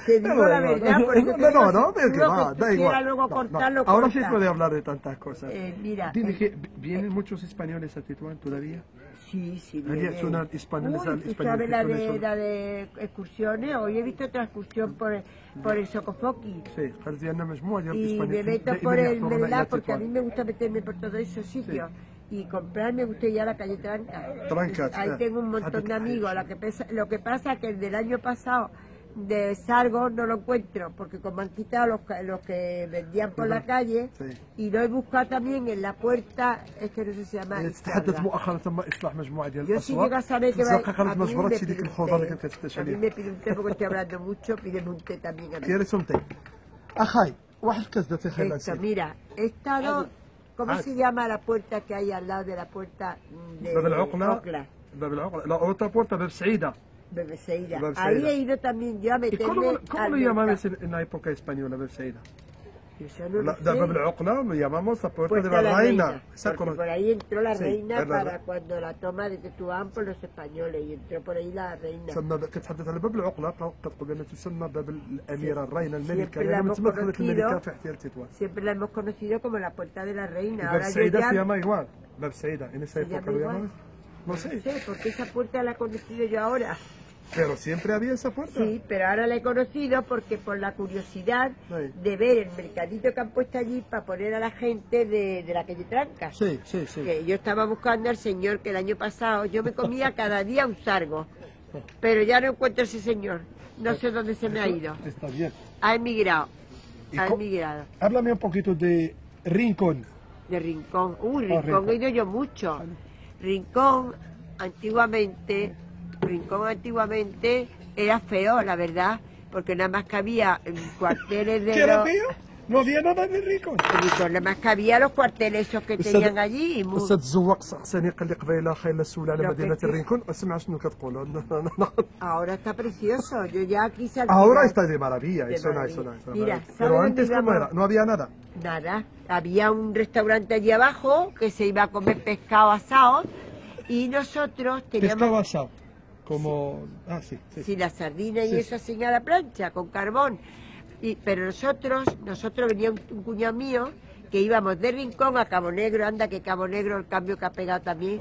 Te digo la verdad, por eso te digo, no, pero que seguro va, que da quiera igual. luego No, cortarlo, no. Ahora sí corta. puede hablar de tantas cosas. Mira, Dime que vienen muchos españoles a Tetuán todavía. Sí, sí, Allí viene. es una española, Uy, ¿tú española, sabes la española. de excursiones? Hoy he visto otra excursión por el Socofoqui. Sí, خرج لنا مجموعة ديال Y me الإسبانيين meto دائماً por el يحضرون إلى Merlá porque a تطوان. mí me gusta meterme por todos esos sitios. Y comprar me gusta ir a la calle Tranca. Trancas, Ahí tengo un montón de amigos. Lo que pasa es que el del año pasado de Sargo no lo encuentro, porque como han quitado los que vendían por la calle, Sí. y lo he buscado también en la puerta, es que no sé si se llama تحدث Izarra. مؤخرا تم إصلاح مجموعة ديال Yo si الأسواق. llego a saber في que الزنقة a خرجت mí مجبورات me في ديك pide un الخوضة اللي té. كانت A mí كتستشري. me pide un té porque estoy hablando mucho, pídeme un té también a mí. كيري سمتي. أخاي واحد الكاس داتي خير Esto, mira, he estado, ¿cómo Ah. se llama la puerta que hay al lado de la puerta de باب العقلة Ocla? باب العقلة لا أوتا بورتا باب سعيدة Bebseira. Bebseira. Ahí he ido también yo a ¿Y meterme cómo al lo llamabas mercado. en la época española, Bebseira? Yo no lo La sé. Bab al-Uqla lo llamamos la puerta de Puerta la reina. Esa porque cono- por ahí entró la Sí, reina es verdad. para cuando la toma de Tetuán por los españoles y entró por ahí la reina. تسمى كتحدث على باب العقلة كتقول بأنها تسمى باب الأميرة الرينة الملكة Siempre la لأن hemos تما دخلت الملكة conocido. في احتلال تطوان. Siempre la hemos conocido como la puerta de la reina. باب Ahora yo السعيدة se ya llama igual. باب السعيدة en esa Se época llama lo igual. llamaban. No no sé, sé, porque esa puerta la he conocido yo ahora. pero siempre había esa puerta. Sí, pero ahora la he conocido porque por la curiosidad Sí. de ver el mercadito que han puesto allí para poner a la gente de la calle Tranca. Sí, sí, sí. Que yo estaba buscando al señor que el año pasado yo me comía cada día un sargo, pero ya no encuentro ese señor. No sé dónde se me ha ido. Está bien. Ha emigrado. ¿Y Ha cómo- emigrado. Háblame un poquito de Rincón. De Rincón. Rincón Rincón. he ido yo mucho. Rincón antiguamente era feo, la verdad, porque nada más que había cuarteles de ¿Qué era los... feo? No había nada en Rincón. Rincón, nada más que había los cuarteles esos que tenían allí. أستاذ الزواق سقساني قال لي قبيله خير السؤال على لو مدينة كنت- الرينكون اسمع شنو كتقول Ahora está precioso. Yo ya aquí salí. Ahora está de maravilla, De eso no, maravilla. eso no, eso no. Mira, Pero ¿sabe dónde antes cómo íbamos? era, no había nada. Nada. Había un restaurante allí abajo que se iba a comer pescado asado y nosotros teníamos... Pescado asado, como... Ah, sí, sí. Sí, la sardina y Sí. eso así a la plancha, con carbón. Pero nosotros venía un cuñado mío que íbamos de Rincón a Cabo Negro, anda que Cabo Negro el cambio que ha pegado también.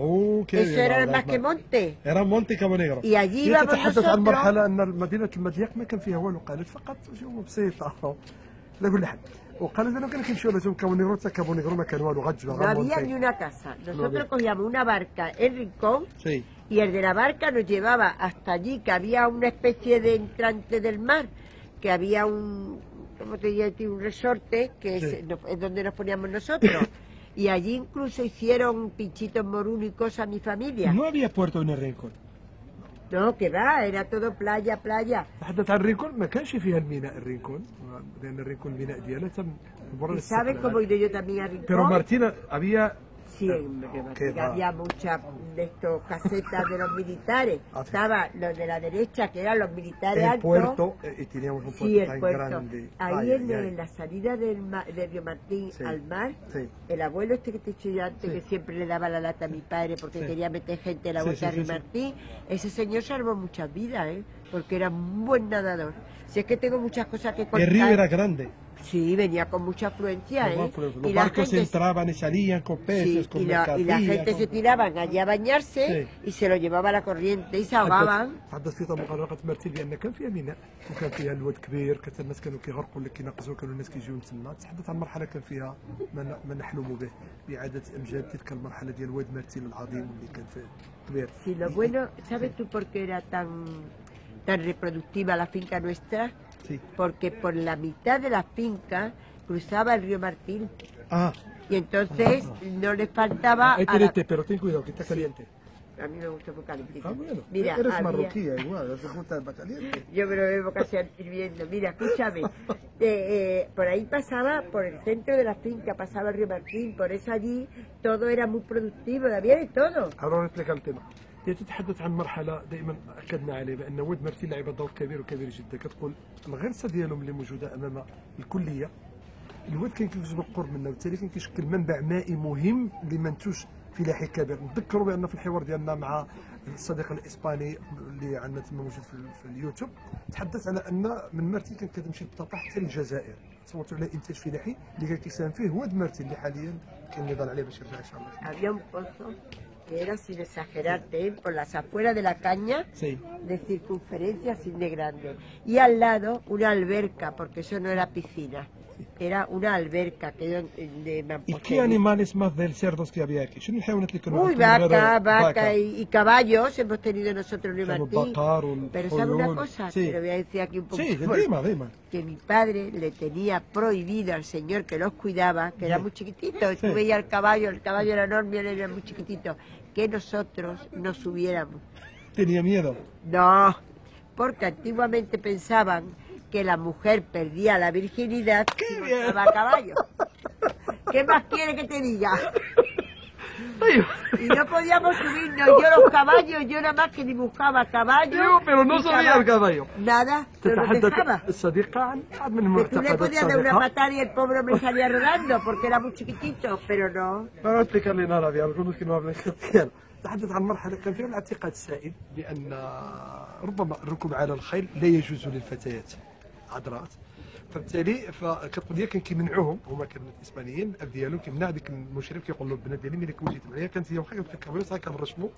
qué Eso bien, era la más verdad. que monte. era monte Cabo Negro. Y allí هي íbamos تتحدث عن nosotros. مرحلة أن مدينة المضيق ما كان فيها والو، قالت فقط جو بسيطة. على كل حال وقالت أنه كانوا كيمشيو لازم كابو نيغرو حتى كابو نيغرو ما كان والو غجبة No غير había monte. ni una casa. había. Nosotros cogíamos una barca en Rincón Sí. y el de la barca nos llevaba hasta allí, que había una especie de entrante del mar, que había ¿cómo te diría? Un resorte, que Sí. es donde nos poníamos nosotros. Y allí incluso hicieron pinchitos moruno y cosas a mi familia. No había puerto en el Rincón. No, que va, era todo playa, playa. تحدث عن الرينكون ما كانش فيها الميناء الرينكون لأن الرينكون الميناء ديالها تم برا ¿Y sabes cómo he ido yo también a Rincón? Pero Martina, había... Sí, en Rincón Qué va. había muchas de estos casetas de los militares. Ah, sí. Estaba los de la derecha, que eran los militares El altos. puerto, y teníamos un puerto Sí, el tan puerto. grande. Ahí Ay, ay, ay. en la salida de Río Martín Sí, al mar, sí. el abuelo este que te he dicho yo antes, Sí. que siempre le daba la lata a mi padre porque Sí. quería meter gente en la Sí, vuelta sí, a Río sí, sí. Martín, ese señor salvó muchas vidas, porque era un buen nadador. Si es que tengo muchas cosas que contar. El río era grande. Sí, venía con mucha afluencia, Los Y la barcos gente entraban y salían con peces, sí, con y la gente se tiraban allí a bañarse y se lo llevaba la corriente y se ahogaban. تحدث في مغرقة مرتين بأن كان فيها ميناء وكان فيها الواد كبير، كانت الناس كانوا كيغرقوا اللي كينقزوا، كانوا الناس كيجيو تما. تحدث عن مرحلة كان فيها ما نحلم به بإعادة إمجاد تلك المرحلة ديال الواد مرتين العظيم اللي كان فيه كبير. Sí, lo bueno, ¿sabes tú por qué era tan reproductiva la finca nuestra? Sí. Porque por la mitad de la finca cruzaba el río Martín Ah, y entonces no le faltaba ahí a la... tienes té, pero ten cuidado que está caliente. A mí me gusta muy calentito. Ah, bueno. Mira, Eres había- marroquí igual, te gusta el caliente. Yo me lo bebo casi hirviendo. Mira, escúchame. Por ahí pasaba, por el centro de la finca, pasaba el río Martín, por eso allí todo era muy productivo, había de todo. حاول نطلق على التيمة. هي تتحدث عن مرحلة دائما أكدنا عليه بأن واد مرتين لعب دور كبير وكبير جدا. كتقول الغرسة ديالهم اللي موجودة أمام الكلية، الواد كان كيجذب القرب منا، وبالتالي كان كيشكل منبع مائي مهم لمنتوج فلاحي كبير. نذكروا بأن في الحوار ديالنا مع الصديق الإسباني اللي عندنا تما موجود في اليوتيوب، تحدث على أن من مرتين كانت كتمشي البطاطا حتى للجزائر. صورتوا على إنتاج فلاحي اللي كان كيساهم فيه واد مرتين اللي حاليا كاين نضال عليه باش يرجع إن شاء الله. Había un pozo que era, sin exagerarte, por las afueras de la caña, Sí. de circunferencia así de grande. Y al lado una alberca, porque eso no era piscina, era una alberca que de ¿Y mampostería. qué animales más del cerdos que había aquí? شنو الحيوانات اللي كانوا Uy, عندكم غير vaca y caballos hemos tenido nosotros en كانوا Martín. البقر Pero ¿sabe una والخيول. cosa? Sí. Te lo voy a decir aquí un poco. Sí, dima, dima. Que mi padre le tenía prohibido al señor que los cuidaba, que era muy chiquitito, y tú Sí. veías el caballo era enorme, él era muy chiquitito, que nosotros nos subiéramos. Tenía miedo. No, porque antiguamente pensaban que la mujer perdía la virginidad si montaba a caballo. ¿Qué más quiere que te diga? Y no podíamos subirnos. Yo los caballos, yo nada más que dibujaba caballos. Pero no y sabía el caballo. Nada, pero nos dejaba. الصديقة عن أحد من Que tú le المعتقدات podías dar una الصديقة. patada y el pobre me salía rodando porque era muy chiquitito, pero no. ما أتذكر لنا ربيع algunos que no hablan castellano. تحدث عن مرحلة كان فيها الاعتقاد السائد بأن ربما الركوب على الخيل لا يجوز للفتيات عذرات. فبالتالي فكتقول لي كان كيمنعوهم هما كانوا الاسبانيين الاب ديالهم كيمنع ديك المشرف كيقول له البنات ديالي ملي كنتي معايا كانت هي واخا كنركبوا صافي كنرشموا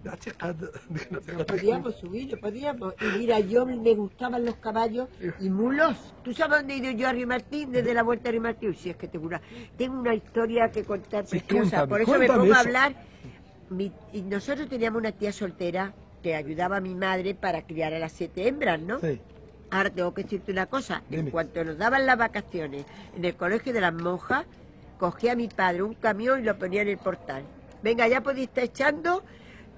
باعتقاد ديك الاعتقاد. Podíamos subir, podíamos. Y mira, yo me gustaban los caballos y mulos. ¿Tú sabes dónde he ido yo a Rimartín? Desde la vuelta a Rimartín. Sí, es que tengo una historia que contar Sí, preciosa. cuéntame, Por eso me cuéntame pongo a eso. hablar. Y nosotros teníamos una tía soltera que ayudaba a mi madre para criar a las 7 hembras, ¿no? Sí. Ahora tengo que decirte una cosa. En Dime. cuanto nos daban las vacaciones en el colegio de las monjas, cogía a mi padre un camión y lo ponía en el portal. Venga, ya podéis estar echando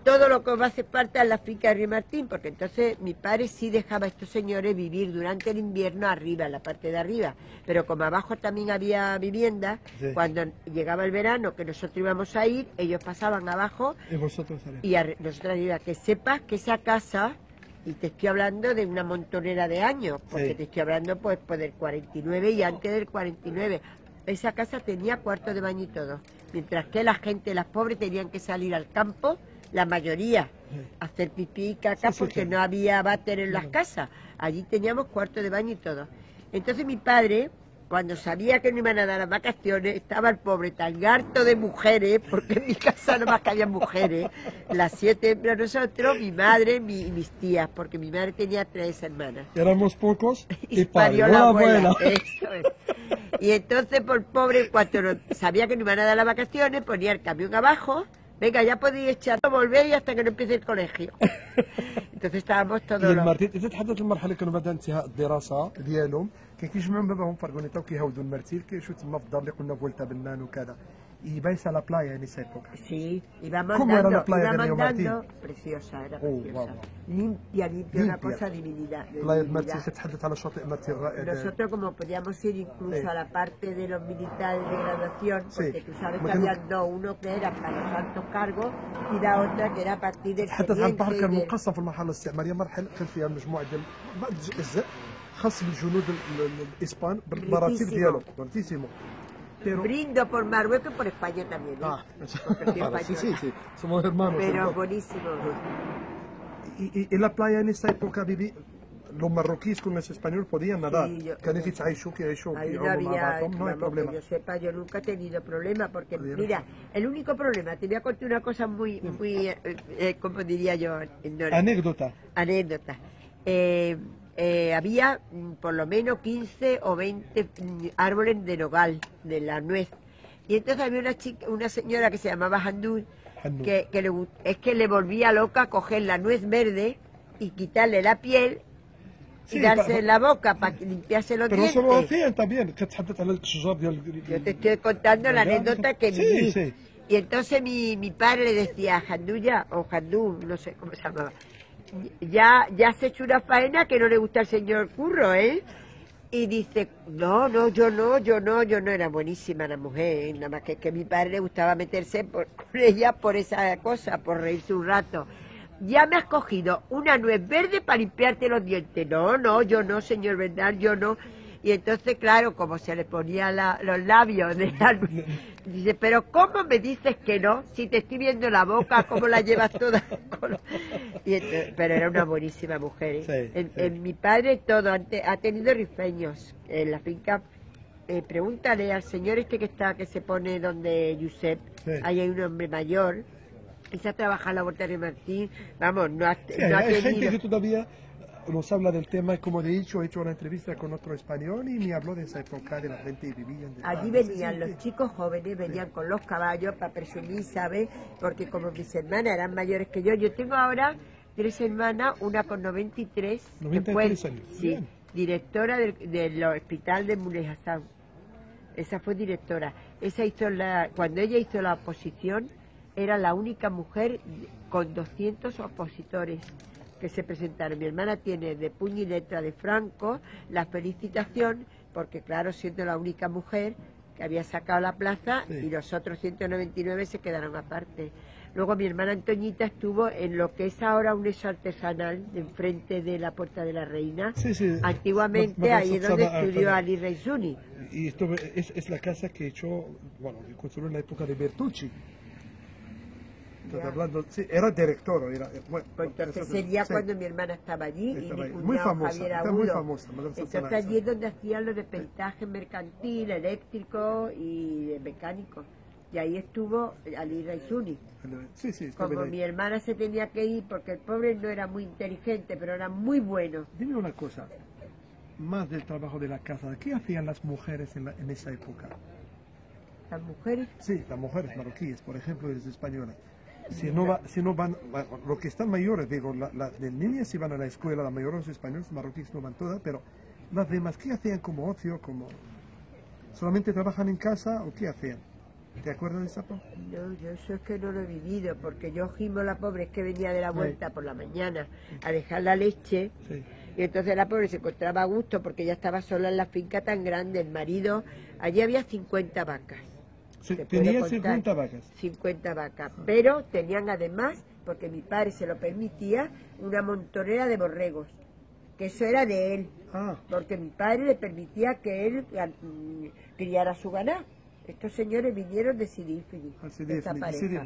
todo lo que os va a hacer falta en la finca de Rimartín, porque entonces mi padre sí dejaba a estos señores vivir durante el invierno arriba, en la parte de arriba. Pero como abajo también había vivienda, Sí. cuando llegaba el verano que nosotros íbamos a ir, ellos pasaban abajo Y vosotros y nosotros arriba. Que sepas que esa casa, y te estoy hablando de una montonera de años, porque Sí. te estoy hablando pues del 49 y antes del 49. Esa casa tenía cuarto de baño y todo. Mientras que la gente, las pobres, tenían que salir al campo, la mayoría, a hacer pipí y caca Sí, sí, porque claro. no había váter en las casas. Allí teníamos cuarto de baño y todo. Entonces mi padre, cuando sabía que no iban a dar las vacaciones, estaba el pobre tan harto de mujeres, porque en mi casa no más que había mujeres, las 7 hembras nosotros, mi madre y mis tías, porque mi madre tenía 3 hermanas. éramos pocos Y parió parió la abuela. Eso es. Y entonces, por pobre, cuando sabía que no iban a dar las vacaciones, ponía el camión abajo. Venga, ya podéis echar, volvéis hasta que no empiece el colegio. Entonces estábamos todos هي los... المرتين اذا تحدث المرحله كانوا بعد انتهاء الدراسه ديالهم كان كيجمعوا باباهم فرغونيتا وكيهودوا المرتيل كيمشيو تما في الدار اللي قلنا فولتا بنان وكذا يبايس على لا يعني سيبوك. Sí, íbamos ¿Cómo era la andando, playa de íbamos Río andando. Martín? Preciosa, era Oh, preciosa. wow. Limpia, limpia, una Limpia. cosa divinidad. de بلايا divinidad. المرتيل كتحدث على شاطئ مرتيل رائع. Nosotros como podíamos ir incluso Sí. a la parte de los militares de graduación, porque Sí. tú sabes que Porque no- había dos, uno que era para los altos cargos y la otra que era a partir del تحدث عن البحر teniente كان y del- مقسم في المرحله الاستعماريه مرحله كان فيها مجموعه ديال بعض الاجزاء خاص بالجنود الاسبان بالمراتب Riquísimo. ديالهم بريتيسيمو. Pero Brindo por Marruecos y por España también, ¿eh? ah, Porque soy vale, sí, sí, española. sí, somos hermanos. Pero hermanos. buenísimo. Y la playa en esa época viví los marroquíes con los españoles podían nadar. Sí, yo- كانوا يتعايشوا كيعيشوا Ahí no كيعوموا مع había, بعضهم no hay vamos, problema. que yo sepa, yo nunca he tenido problema, porque Había mira, razón. el único problema, te voy a contar una cosa muy, como diría yo, Nora, Anécdota. anécdota. Había por lo menos 15 o 20 árboles de nogal, de la nuez. Y entonces había una señora que se llamaba Handul, Handul. es que le volvía loca coger la nuez verde y quitarle la piel y Sí, darse pa- en la boca para limpiarse los Pero dientes. eso lo hacían también. كتحدث على الشجار ديال Yo te estoy contando la ¿Verdad? anécdota que Sí, viví. sí. Y entonces mi padre le decía a Janduya, o Jandú, no sé cómo se llamaba, ya has hecho una faena que no le gusta al señor Curro, ¿eh? Y dice, no, yo no, era buenísima la mujer, ¿eh? Nada más que mi padre le gustaba meterse con ella por esa cosa, por reírse un rato. Ya me has cogido una nuez verde para limpiarte los dientes. No, yo no, señor Bernal, yo no. Y entonces, claro, como se le ponían los labios de la nuez, dice, pero ¿cómo me dices que no? Si te estoy viendo la boca, ¿cómo la llevas toda? Y entonces, pero era una buenísima mujer. ¿eh? Sí, sí. En mi padre todo, ha tenido rifeños en la finca. Pregúntale al señor este que se pone donde Josep, Sí. ahí hay un hombre mayor, y se ha trabajado en la Huerta de Martín, vamos, no ha Sí, no ha hay gente tenido... que todavía nos habla del tema, como he dicho, he hecho una entrevista con otro español y me habló de esa época de la gente que vivía en Allí venían los chicos jóvenes, venían con los caballos para presumir, ¿sabes? Porque como mis hermanas eran mayores que yo tengo ahora 3 hermanas, una con 93, 93 años, sí, bien. directora del hospital de Muley Hassan. Esa fue directora. Esa hizo cuando ella hizo la oposición, era la única mujer con 200 opositores que se presentaron. Mi hermana tiene de puño y letra de Franco la felicitación, porque claro, siendo la única mujer que había sacado la plaza, Sí. y los otros 199 se quedaron aparte. Luego mi hermana Antoñita estuvo en lo que es ahora un eso artesanal, de enfrente de la Puerta de la Reina. Sí, sí. Antiguamente ahí es donde Madrasa estudió Sana- Ali Reisuni. Y esto es la casa que hecho, bueno, que construyó en la época de Bertucci. Estás Ya. hablando, sí, era director, bueno, Pues entonces eso- sería sí. cuando mi hermana estaba allí Estaba y ahí. mi Muy cuñado famosa, Javier está muy Agudo. famosa, Madrasa Entonces Sana allí esa. es donde hacían lo de peritaje mercantil, eléctrico y de mecánico. Y ahí estuvo Ali Reisuni. Sí, sí, está bien Como ahí. mi hermana se tenía que ir porque el pobre no era muy inteligente, pero era muy bueno. Dime una cosa, más del trabajo de la casa, ¿qué hacían las mujeres en esa época? Las mujeres, Sí, las mujeres marroquíes, por ejemplo, y las españolas. Si no van, bueno, los que están mayores, digo, las de niñas si van a la escuela, la mayoría de los españoles, marroquíes no van todas, pero las demás, ¿qué hacían como ocio? ¿Solamente trabajan en casa o qué hacían? ¿Te acuerdas de eso? no, yo eso es que no lo he vivido, porque yo Jimo, la pobre, es que venía de la vuelta por la mañana a dejar la leche. Sí. Y entonces la pobre se encontraba a gusto porque ella estaba sola en la finca tan grande. El marido, allí había 50 vacas. Sí, Te puedo tenía contar. 50 vacas. 50 vacas. Pero tenían además, porque mi padre se lo permitía, una montonera de borregos. Que eso era de él. Ah, Porque mi padre le permitía que él criara su ganado. Estos señores vinieron de Sidífili. al de esta pareja.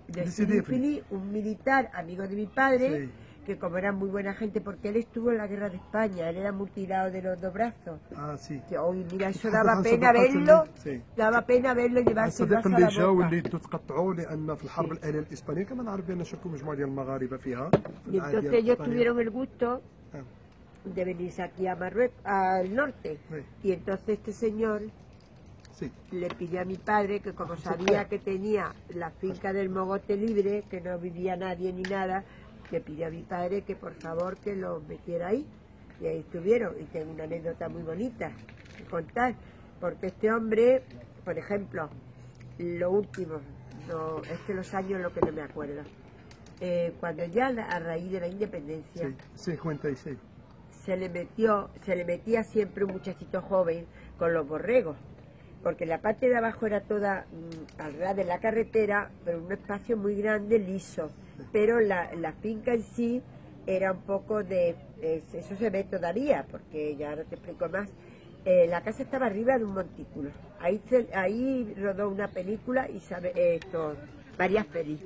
De Sidífili, un militar amigo de mi padre, Sí. que como era muy buena gente, porque él estuvo en la guerra de España, él era mutilado de los dos brazos. Ah, sí. Que hoy, mira, eso Hasta daba Francia pena بقى verlo, sí. daba pena verlo llevarse el الصديق vaso a اللي la جاوا boca. اللي تقطعوا لان في الحرب الاهليه الاسبانيه كما نعرف بان شاركوا مجموعه ديال المغاربه فيها في Y العهد ديال entonces ellos إسبانيا. tuvieron el gusto Ah, de venirse aquí a Marruecos, al norte. Sí. Y entonces este señor sí. le pidió a mi padre que como sabía que tenía la finca del Mogote libre, que no vivía nadie ni nada, le pidió a mi padre que por favor que lo metiera ahí. Y ahí estuvieron. Y tengo una anécdota muy bonita que contar, porque este hombre, por ejemplo, lo último, no, es que los años lo que no me acuerdo, cuando ya a raíz de la independencia Sí, 56. se le metía siempre un muchachito joven con los borregos, porque la parte de abajo era toda al ras de la carretera, pero un espacio muy grande, liso, pero la finca en sí era un poco de, eso se ve todavía, porque ya ahora te explico más. La casa estaba arriba de un montículo, ahí rodó una película y María Félix.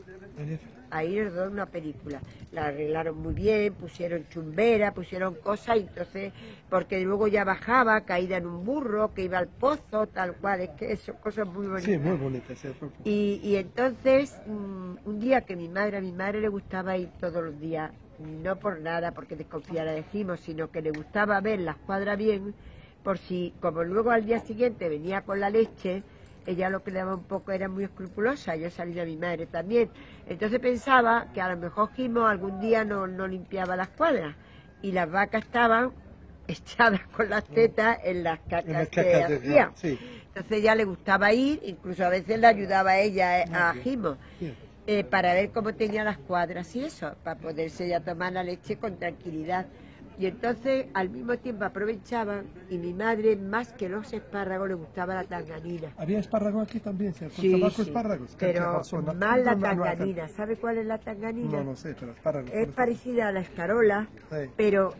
Ahí rodó una película, la arreglaron muy bien, pusieron chumbera, pusieron cosas, y entonces, porque luego ya bajaba, caída en un burro, que iba al pozo, tal cual, es que son cosas muy bonitas. Sí, muy bonita. Sí, Y entonces, un día que a mi madre le gustaba ir todos los días, no por nada, porque desconfiara de Jimo, sino que le gustaba ver las cuadras bien, por si, como luego al día siguiente venía con la leche, ella lo que le daba un poco era muy escrupulosa, yo salí a mi madre también. Entonces pensaba que a lo mejor Jimo algún día no limpiaba las cuadras, y las vacas estaban echadas con las tetas en las En cacas las que cacas de- hacían. sí. Entonces ella le gustaba ir, incluso a veces le ayudaba a ella a Jimo, Bien. para ver cómo tenía las cuadras y eso, para poderse ya tomar la leche con tranquilidad. Y entonces al mismo tiempo aprovechaban, y mi madre más que los espárragos le gustaba la tanganina. Había espárrago aquí también, ¿cierto? Sí, Tabaco, sí, espárragos. ¿Qué pero pasó? No, más la no, no, no, tanganina. ¿Sabe cuál es la tanganina? No sé, pero espárragos. Es parecida a la escarola, Sí. pero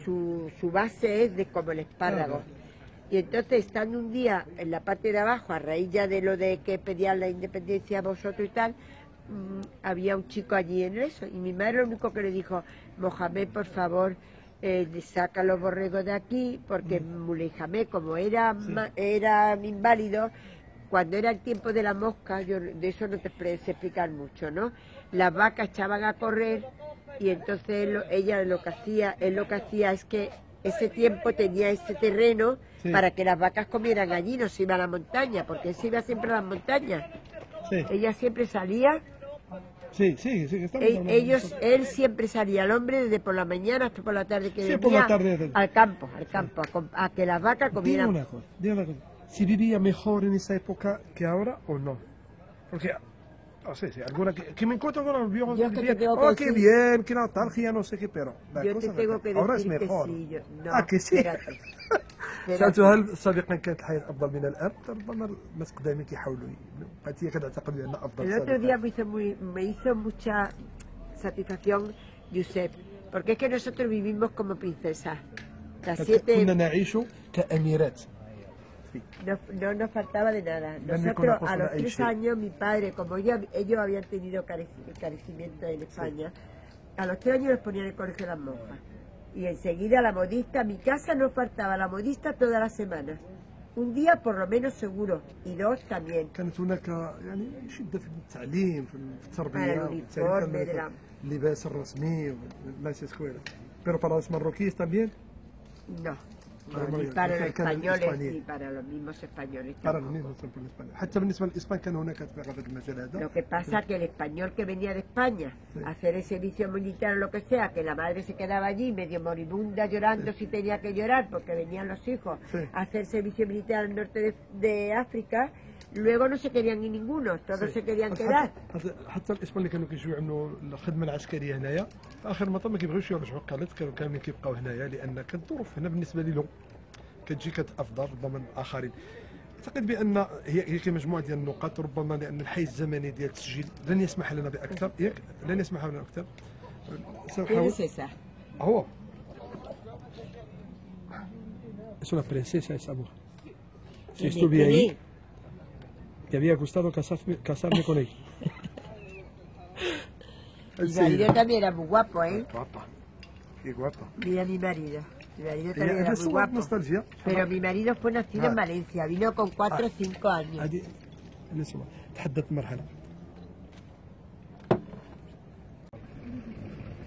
su base es de como el espárrago. Claro. Y entonces, estando un día en la parte de abajo, a raíz ya de lo de que pedían la independencia a vosotros y tal, había un chico allí en eso, y mi madre lo único que le dijo: Mohamed, por favor, saca los borregos de aquí, porque Mohamed, como era inválido, cuando era el tiempo de la mosca, yo de eso no te sé explicar mucho, ¿no? Las vacas echaban a correr, y entonces él lo que hacía es que ese tiempo tenía ese terreno Sí. para que las vacas comieran allí, no se iba a la montaña, porque él se iba siempre a las montañas. Sí, Ella siempre salía, sí, estamos hablando de eso. él siempre salía, el hombre, desde por la mañana hasta por la tarde que Sí, venía por la tarde. al campo, a que las vacas Dime comieran. una cosa. ¿Si vivía mejor en esa época que ahora o no? Porque, no sé, si alguna que me encuentro con los viejos Yo que que te decían, tengo que oh, qué decir- bien, qué nostalgia, no sé qué, pero la Yo cosa te tengo es que ahora es decir que mejor. sí, no, Ah, que sí. espérate. سألته هل سابقا كانت الحياة أفضل من الآن؟ ربما الناس قدامي كيحاولوا بقات هي كتعتقد بأن أفضل El otro سابقا. día me hizo mucha satisfacción Josep, porque es que nosotros vivimos como princesas. Las كنا 7 نعيش كأميرات. no nos faltaba de nada. Ven Nosotros con a los la 3 Aisha. años, mi padre, como ellos habían tenido carecimiento en España, a los 3 años los ponían en el colegio de las monjas. Y enseguida la modista, mi casa no faltaba la modista todas las semanas. Un día por lo menos seguro, y 2 también. كانت هناك يعني شدة في التعليم في التربية على والتعليم الuniforme كان de la- اللباس الرسمي والناس escuela. Pero para los marroquíes también, No, Para no, ni los- para los كان españoles الإسبانيين. ni para los mismos españoles. para tampoco. los mismos por الإسبان. حتى بالنسبة للإسبان كان هناك تبغى في المجال هذا. Lo que pasa que el español que venía de España Sí. a hacer el servicio militar o lo que sea, que la madre se quedaba allí medio moribunda llorando si tenía que llorar porque venían los hijos Sí. a hacer servicio militar al norte de África, luego no se querían ir ninguno, todos se querían quedar. حتى الاسبان اللي كانوا كيجيو يعملوا الخدمه العسكريه هنايا في اخر المطاف ما كيبغيوش يرجعوا قالت كانوا كاملين كيبقاو هنايا لان كانت الظروف هنا بالنسبه لهم كتجي افضل ربما من الاخرين. اعتقد بان هي كمجموعه ديال النقاط ربما لان الحيز الزمني ديال التسجيل لن يسمح لنا باكثر ياك لن يسمح لنا اكثر. سنحاول. هو Es una princesa esa mujer. Si estuviera ahí, te había gustado casarme con ella. Mi marido también era muy guapo, ¿eh? Guapa. Qué guapa. Mira mi marido. Mi marido también era muy guapo. nostalgia. Pero mi marido fue nacido en Valencia, vino con 4 o 5 años. هذه نسمع تحدث مرحلة.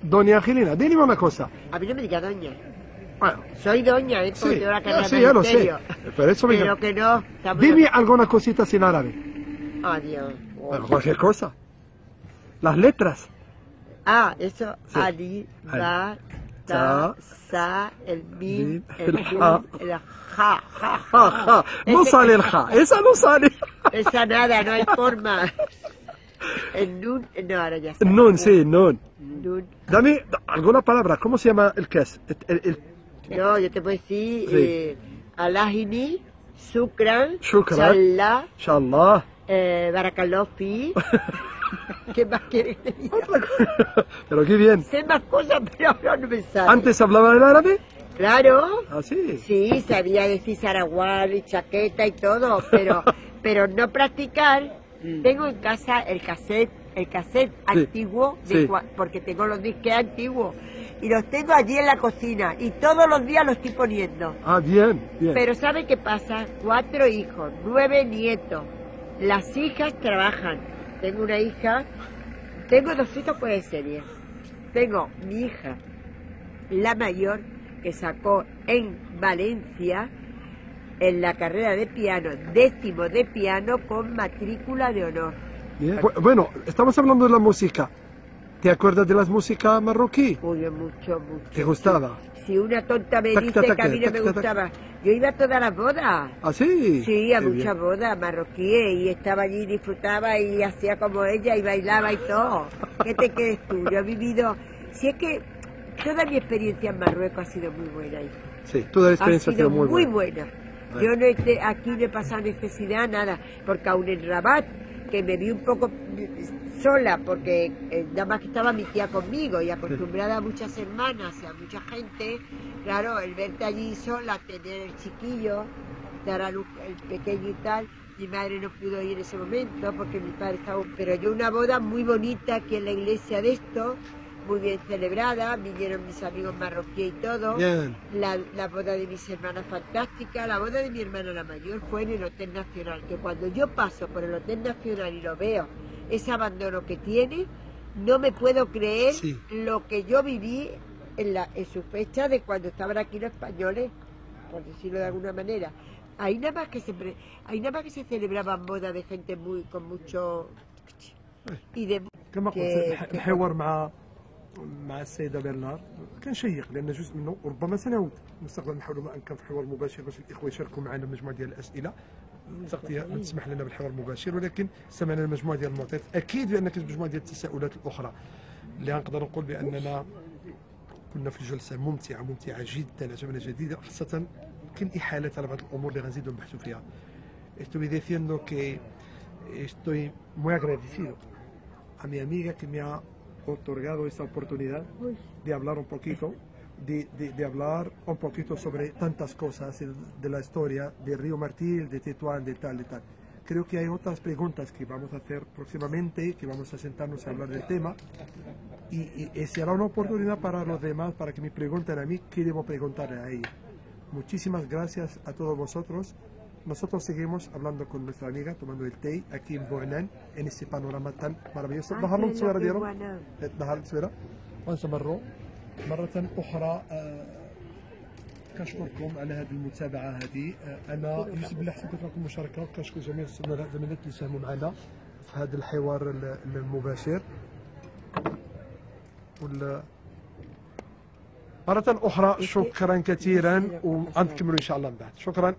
Doña Angelina, dime una cosa. A mí no me diga doña. Bueno, Soy doña, ¿eh? Porque sí, tengo la carrera sí, de ya lo sé. magisterio. Pero eso me Pero que no. estamos- Dime alguna cosita sin árabe. Adiós. Bueno, cualquier cosa. Las letras. Eso. Sí. Ali, Ba, Ta, Ta, Sa, el Min, Min, el el Ja, Ja. el Ja, Ja, Ja, ja. No Ese- sale el ja. Esa no sale. Esa nada, no hay forma. El Nun, no, ahora ya está. Nun, sí, nun. Nun. Dame alguna palabra. ¿Cómo se llama el cas? No, yo te puedo decir Sí. Alahini, Sukran, Shukran. Challah, Inshallah. Barakalofi. ¿Qué más quieres que te diga? Pero qué bien. Sé más cosas, pero ahora no me sale. ¿Antes hablaba el árabe? Claro. Ah, sí. Sí, sabía decir saraguar y chaqueta y todo, pero no practicar. Tengo en casa el cassette antiguo, sí. porque tengo los disques antiguos, y los tengo allí en la cocina, y todos los días los estoy poniendo. Ah, bien, bien. Pero ¿sabe qué pasa? 4 hijos, 9 nietos, las hijas trabajan. Tengo una hija, tengo 2 hijos por de serie. Tengo mi hija, la mayor, que sacó en Valencia en la carrera de piano, 10º de piano con matrícula de honor. Bien. Bueno, estamos hablando de la música. ¿Te acuerdas de las músicas marroquí? Uy, mucho. ¿Te gustaba? Si una tonta me Tac, dice tac, que a mí no tac, me tac, tac. gustaba, yo iba a todas las bodas. ¿Ah, sí? Sí, a Qué muchas bien. bodas marroquíes, y estaba allí, disfrutaba y hacía como ella y bailaba y todo. ¿Qué te crees tú? Yo he vivido... Si es que toda mi experiencia en Marruecos ha sido muy buena, hija. Sí, toda la Ha experiencia ha sido sido muy buena. buena. Yo no aquí no he pasado necesidad, nada, porque aún en Rabat, que me vi un poco sola, porque nada más que estaba mi tía conmigo y acostumbrada a muchas hermanas y a mucha gente, claro, el verte allí sola, tener el chiquillo, dar a luz el pequeño y tal, mi madre no pudo ir en ese momento porque mi padre estaba... Pero yo una boda muy bonita aquí en la iglesia de esto, muy bien celebrada, vinieron mis amigos marroquíes y todo. Bien. La boda de mis hermanas fantástica, la boda de mi hermana la mayor fue en el Hotel Nacional, que cuando yo paso por el Hotel Nacional y lo veo, ese abandono que tiene, no me puedo creer Sí. lo que yo viví en su fecha de cuando estaban aquí los españoles, por decirlo de alguna manera. Ahí nada más que se celebraban bodas de gente con mucho... y de... كما قلت الحوار مع السيدة برنار كان شيق لأن جزء منه وربما سنعود مستقبلا نحاولوا ما أمكن في حوار مباشر باش الإخوة يشاركوا معنا مجموعة ديال الأسئلة. التغطية لم تسمح لنا بالحوار المباشر ولكن سمعنا مجموعة ديال المعطيات. أكيد بأن كانت مجموعة ديال التساؤلات الأخرى اللي نقدر نقول بأننا كنا في جلسة ممتعة جدا، عجبنا جديدة، خاصة كاين احالات على بعض الامور اللي غنزيدو نبحثوا فيها. Estoy diciendo que estoy muy agradecido a mi amiga que me ha otorgado esta oportunidad de hablar un poquito, de hablar un poquito sobre tantas cosas de la historia de Río Martil, de Tetuán, de tal, de tal. Creo que hay otras preguntas que vamos a hacer próximamente, que vamos a sentarnos a hablar del tema y será una oportunidad para los demás, para que me pregunten a mí qué debo preguntarle a ella. Muchísimas gracias a todos vosotros. Nosotros seguimos hablando con nuestra amiga, tomando el té aquí en Bornán, en ese panorama tan maravilloso. ظهر لهم الصورة ديالهم؟ ظهر الصورة. ونستمروا مرة أخرى. كنشكركم على هذه المتابعة هذه. أنا يوسف بلي حسيت لكم المشاركة، كنشكر جميع الزملاء اللي ساهموا معنا في هذا الحوار المباشر. مرة أخرى شكرا كثيرا ونكملوا إن شاء الله من بعد. شكرا.